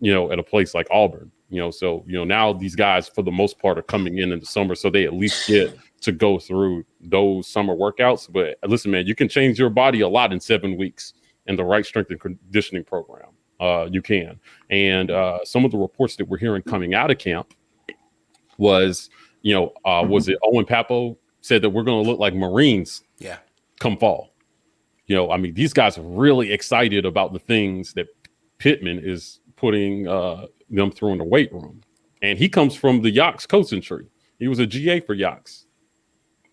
at a place like Auburn. Now these guys, for the most part, are coming in the summer, so they at least get to go through those summer workouts. But listen, man, you can change your body a lot in 7 weeks in the right strength and conditioning program. You can. And some of the reports that we're hearing coming out of camp was, was it Owen Papo said that we're going to look like Marines come fall. These guys are really excited about the things that Pittman is putting them through in the weight room. And he comes from the Yax coaching tree. He was a GA for Yax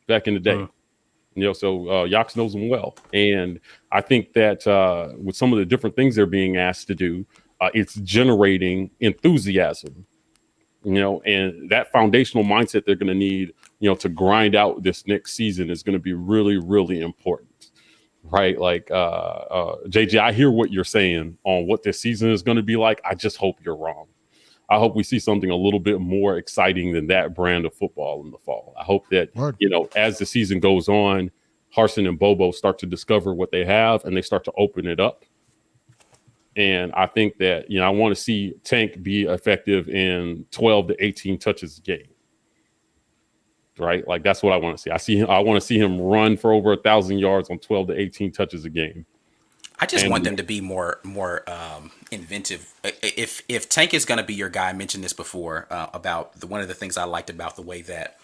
back in the day. So Yax knows him well. And I think that with some of the different things they're being asked to do, it's generating enthusiasm, and that foundational mindset they're going to need, to grind out this next season is going to be really, really important. Right. Like JJ, I hear what you're saying on what this season is going to be like. I just hope you're wrong. I hope we see something a little bit more exciting than that brand of football in the fall. I hope that, as the season goes on, Harsin and Bobo start to discover what they have and they start to open it up. And I think that, I want to see Tank be effective in 12 to 18 touches a game. right? Like that's what I want to see. I want to see him run for over 1,000 yards on 12 to 18 touches a game. I just want them to be more inventive. If Tank is going to be your guy, I mentioned this before about one of the things I liked about the way that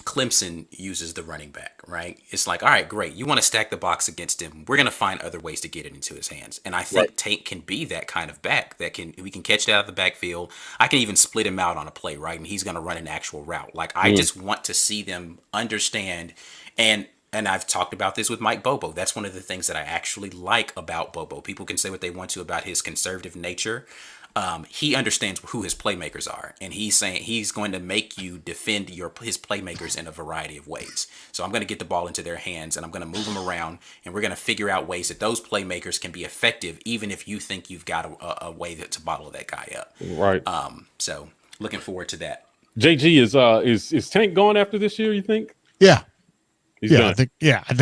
Clemson uses the running back, right? It's like, all right, great. You want to stack the box against him. We're going to find other ways to get it into his hands. And I think Tate can be that kind of back we can catch it out of the backfield. I can even split him out on a play, right? And he's going to run an actual route. Like, I just want to see them understand. And I've talked about this with Mike Bobo. That's one of the things that I actually like about Bobo. People can say what they want to about his conservative nature. He understands who his playmakers are, and he's saying he's going to make you defend his playmakers in a variety of ways. So I'm going to get the ball into their hands, and I'm going to move them around, and we're going to figure out ways that those playmakers can be effective, even if you think you've got a way to bottle that guy up. Right. So looking forward to that. JG is Tank gone after this year? You think? Yeah. He's Yeah, done. I think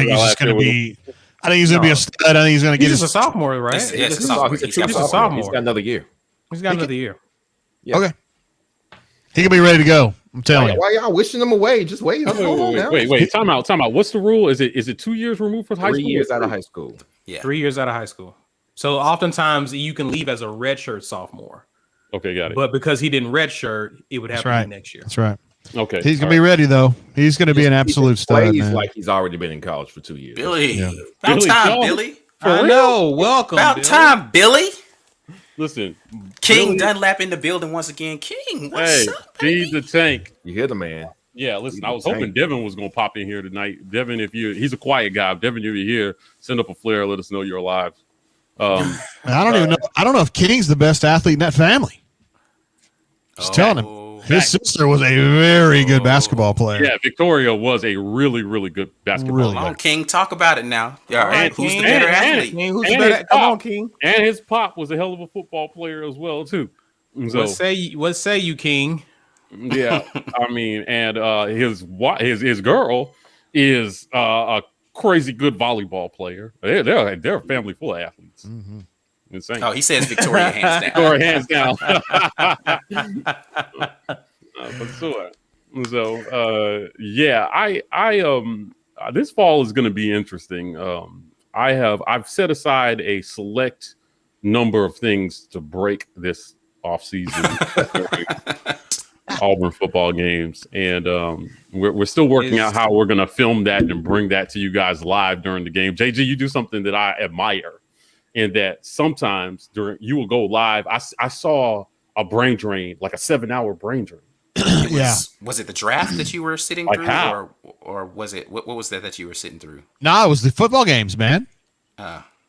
he's just going to be. I think he's going to be a stud. I think he's going to get He's his a sophomore, right? Yes, a sophomore. He's a He's true got sophomore. sophomore. He's got another year. He's got another year. Yeah. Okay. He can be ready to go. I'm telling you. Why y'all wishing him away? Just wait. Hold on now. Wait. Time out. What's the rule? Is it 2 years removed from high 3 school? years out of high school. Yeah. 3 years out of high school. So oftentimes you can leave as a redshirt sophomore, Okay, got it. but because he didn't redshirt, it would have to be next year. That's right. Okay, He's going to be ready, though. He's going to be an absolute stud, Plays man. like he's already been in college for 2 years. Billy. Yeah. About Billy time, Jones. Billy. I know. Welcome. About Billy. time, Billy. Listen, King Billy- Dunlap in the building once again. King, what's Hey, up, baby? feed the tank. You hear the man. Yeah, listen, I was Tank. hoping Devin was going to pop in here tonight. Devin, he's a quiet guy. If Devin, if you're here, send up a flare. Let us know you're alive. I don't even know. I don't know if King's the best athlete in that family. Just telling him. His sister was a very good basketball player. Yeah, Victoria was a really, really good basketball Really Come player. on, King, talk about it now. All right, And who's the King- better and- athlete? King, who's And better? his Come on, pop. King. And his pop was a hell of a football player as well, too. So, What say you, King? yeah, I mean, and his girl is a crazy good volleyball player. They're a family full of athletes. Mm-hmm. Insane. Oh, he says Victoria hands down. Or hands down. For sure. So this fall is going to be interesting. I've set aside a select number of things to break this offseason Auburn football games, and we're still working out how we're going to film that and bring that to you guys live during the game. JG, you do something that I admire, in that sometimes you will go live. I saw a brain drain, like a 7-hour brain drain. Was it the draft that you were sitting Like through, how? or was it what was that you were sitting through? No, it was the football games, man.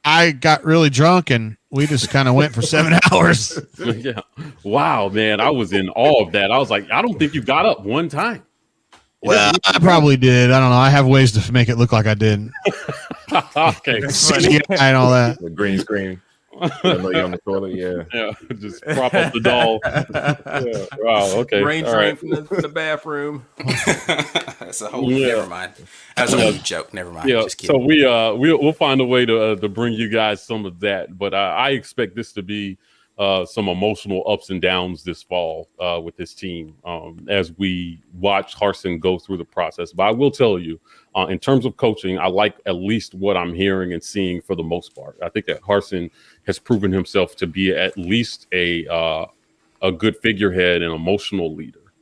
I got really drunk and we just kind of went for 7 hours. Yeah. Wow, man. I was in awe of that. I was like, I don't think you got up one time. Well, I probably did. I don't know. I have ways to make it look like I didn't. Okay. CGI and all that. The green screen. I know you're on the toilet. Yeah. Yeah. Just prop up the doll. Yeah. Wow. Okay. Rain All drain right. from the bathroom. That's a whole. Yeah. Never mind. That was a whole joke. Never mind. Yeah. Just kidding. So we'll find a way to bring you guys some of that. But I expect this to be some emotional ups and downs this fall with this team as we watch Harsin go through the process. But I will tell you, in terms of coaching, I like at least what I'm hearing and seeing for the most part. I think that Harsin has proven himself to be at least a good figurehead and emotional leader.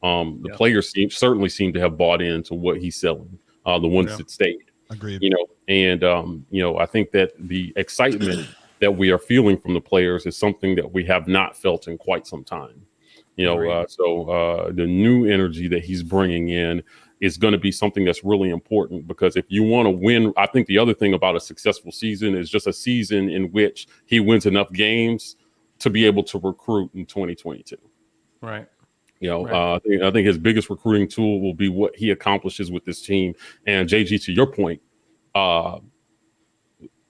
The players certainly seem to have bought into what he's selling, the ones that stayed. Agreed. And I think that the excitement that we are feeling from the players is something that we have not felt in quite some time. So the new energy that he's bringing in is going to be something that's really important, because if you want to win, I think the other thing about a successful season is just a season in which he wins enough games to be able to recruit in 2022. Right. I think his biggest recruiting tool will be what he accomplishes with this team. And JG, to your point,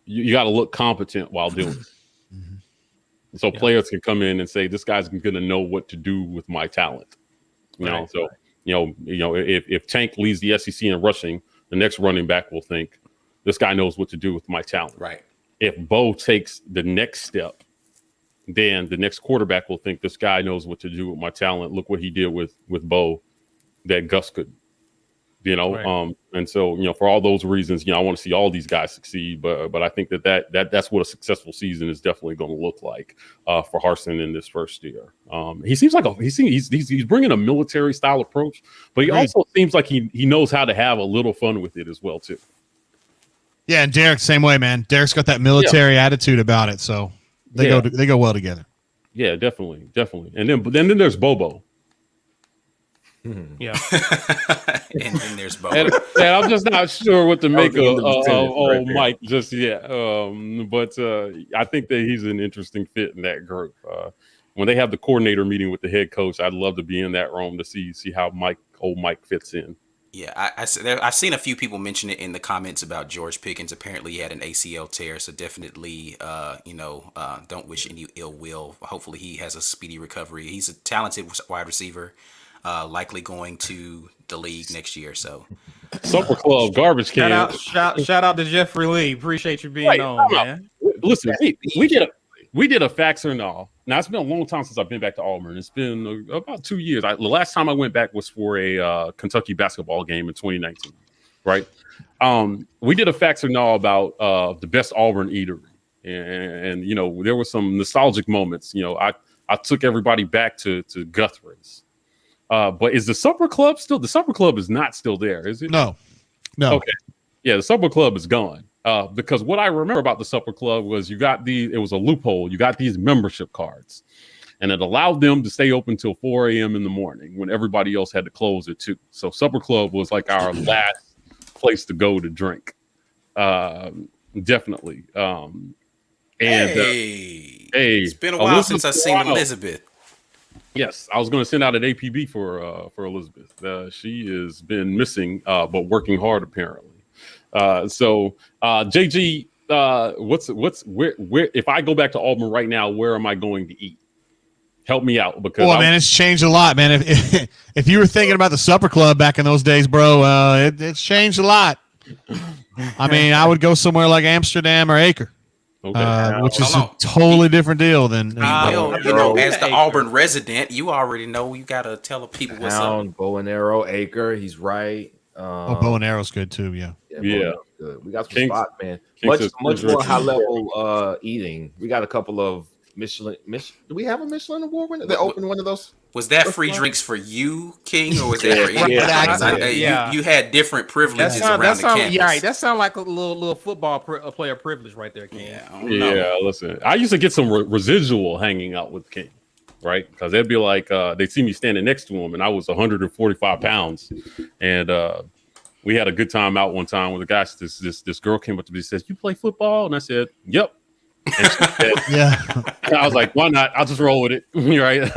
you got to look competent while doing it. So players can come in and say, this guy's going to know what to do with my talent. If Tank leads the SEC in rushing, the next running back will think, this guy knows what to do with my talent. Right. If Bo takes the next step, then the next quarterback will think, this guy knows what to do with my talent. Look what he did with Bo that Gus couldn't. You know, Right. and so for all those reasons, I want to see all these guys succeed. But I think that's what a successful season is definitely going to look like for Harsin in this first year. He seems like he's bringing a military style approach, but he also seems like he knows how to have a little fun with it as well too. Yeah, and Derek, same way, man. Derek's got that military attitude about it, so they go well together. Yeah, definitely. And then there's Bobo. Yeah. And then there's Bo. And I'm just not sure what to make of right Mike just yet. But I think that he's an interesting fit in that group. When they have the coordinator meeting with the head coach, I'd love to be in that room to see how old Mike fits in. Yeah, I've seen a few people mention it in the comments about George Pickens. Apparently, he had an ACL tear, so definitely, don't wish any ill will. Hopefully, he has a speedy recovery. He's a talented wide receiver, likely going to the league next year. So, Supper Club garbage can. Shout out to Jeffrey Lee. Appreciate you being on, man. Listen, we did a fax or no. Now it's been a long time since I've been back to Auburn. It's been about 2 years. The last time I went back was for a Kentucky basketball game in 2019. Right? We did a fax or no about the best Auburn eatery, and there were some nostalgic moments. I took everybody back to Guthrie's. But is the Supper Club still? The Supper Club is not still there, is it? No. Okay. Yeah, the Supper Club is gone. Because what I remember about the Supper Club was it was a loophole. You got these membership cards, and it allowed them to stay open till 4 a.m. in the morning when everybody else had to close at 2. So Supper Club was like our last place to go to drink. Definitely. It's been a while since I've seen Elizabeth. Yes, I was going to send out an APB for Elizabeth. She has been missing, but working hard apparently. So JG, where if I go back to Auburn right now, where am I going to eat? Help me out because man, it's changed a lot, man. If you were thinking about the Supper Club back in those days, bro, it's changed a lot. I mean, I would go somewhere like Amsterdam or Acre. Okay. Which is a totally different deal than as the Auburn resident, you already know you gotta tell the people what's up. Bow and Arrow, Acre, he's right. Bow and Arrow's good too, yeah. Good. We got some spots, man. Much more high level eating. We got a couple of Michelin. Do we have a Michelin award winner? They opened one of those. Was that free drinks for you, King, or was that for anybody? You had different privileges around the campus. Yeah, right. That sounds like a little football player privilege right there, King. Yeah, listen. I used to get some residual hanging out with King, right? Because they'd be like, they'd see me standing next to him, and I was 145 pounds, and we had a good time out one time with the guys. This girl came up to me and says, "You play football?" And I said, "Yep." And she said, yeah. And I was like, "Why not? I'll just roll with it." Right.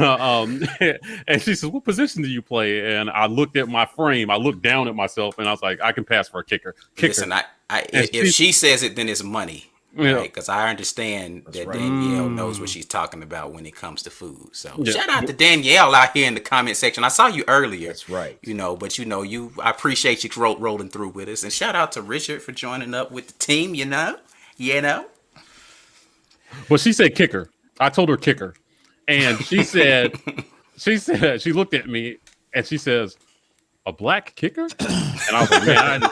And she says, "What position do you play?" And I looked at my frame. I looked down at myself, and I was like, "I can pass for a kicker." Listen, if she says it, then it's money. Yeah. Because I understand that Danielle knows what she's talking about when it comes to food. So shout out to Danielle out here in the comment section. I saw you earlier. That's right. But I appreciate you rolling through with us. And shout out to Richard for joining up with the team, Well, she said kicker. I told her kicker. And she said, she looked at me and she says, "A black kicker?" And I was like, man,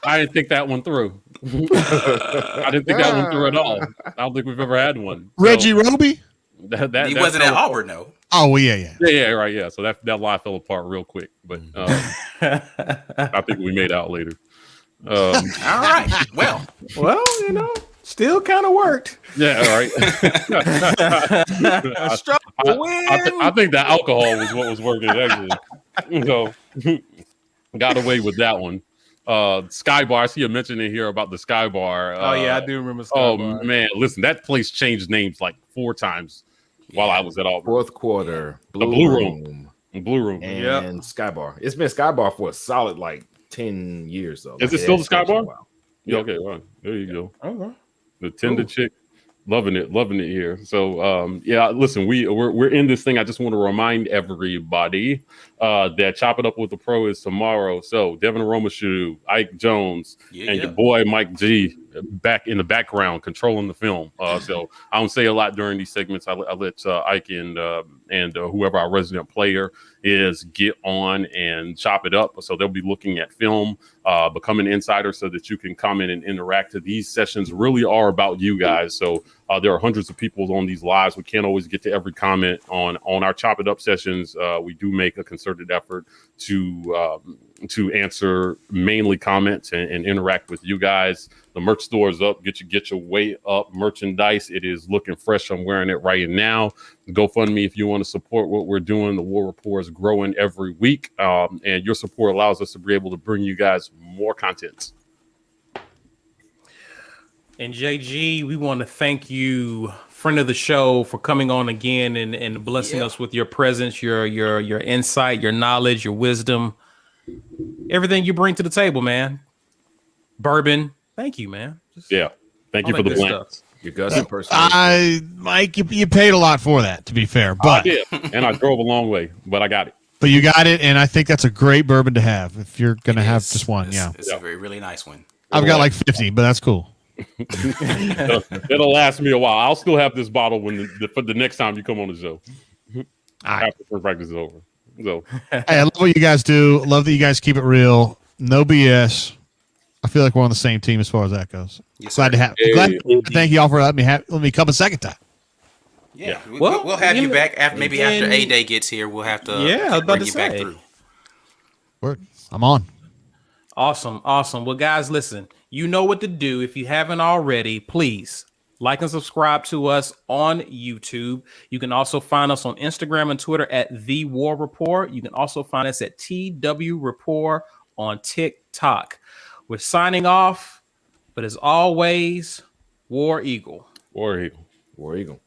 I didn't think that one through. I didn't think that one through at all. I don't think we've ever had one. Reggie Roby? He wasn't at Auburn, though. Oh, well, yeah. Yeah, right, yeah. So that lie fell apart real quick. But I think we made out later. All right. Well, still kind of worked. Yeah, all right. I think the alcohol was what was working, actually. So got away with that one. Sky Bar, I see you mentioning here about the Sky Bar. I do remember Sky Bar. Man, listen, that place changed names like 4 times while I was at Auburn. Fourth quarter, Blue Room, and Sky Bar. It's been Sky Bar for a solid 10 years though. Is it still the Sky Bar? Yeah. Okay, well, there you go. Okay. The tender chick, loving it here. So listen, we're in this thing. I just want to remind everybody that Chop It Up with the Pro is tomorrow. So Devin Aromashu, Ike Jones, and your boy Mike G back in the background controlling the film. So I don't say a lot during these segments. I let Ike and whoever our resident player is get on and chop it up. So they'll be looking at film, become an insider so that you can come in and interact. These sessions really are about you guys. So there are hundreds of people on these lives. We can't always get to every comment on our chop it up sessions. We do make a concerted effort to answer mainly comments and interact with you guys. The merch store is up. Get your way up merchandise. It is looking fresh. I'm wearing it right now. GoFundMe if you want to support what we're doing. The War Report is growing every week, and your support allows us to be able to bring you guys more content. And JG, we want to thank you, friend of the show, for coming on again and blessing us with your presence, your insight, your knowledge, your wisdom, everything you bring to the table, man. Bourbon, thank you, man. Thank you for the blend. Your Gus impersonation. Mike, you paid a lot for that, to be fair, but I did, and I drove a long way, but I got it. But you got it, and I think that's a great bourbon to have if you're going to have just one. It's a really nice one. I've got like 50, but that's cool. It'll last me a while. I'll still have this bottle for the next time you come on the show. After spring practice is over. So hey, I love what you guys do. Love that you guys keep it real. No BS. I feel like we're on the same team as far as that goes. Yes, glad sir. thank you all for letting me come a second time. Yeah. We'll have you back after A-Day gets here. We'll have to bring you back through. Word. I'm on. Awesome. Well, guys, listen, you know what to do. If you haven't already, please like and subscribe to us on YouTube. You can also find us on Instagram and Twitter at The War Report. You can also find us at TW Report on TikTok. We're signing off, but as always, War Eagle. War Eagle. War Eagle.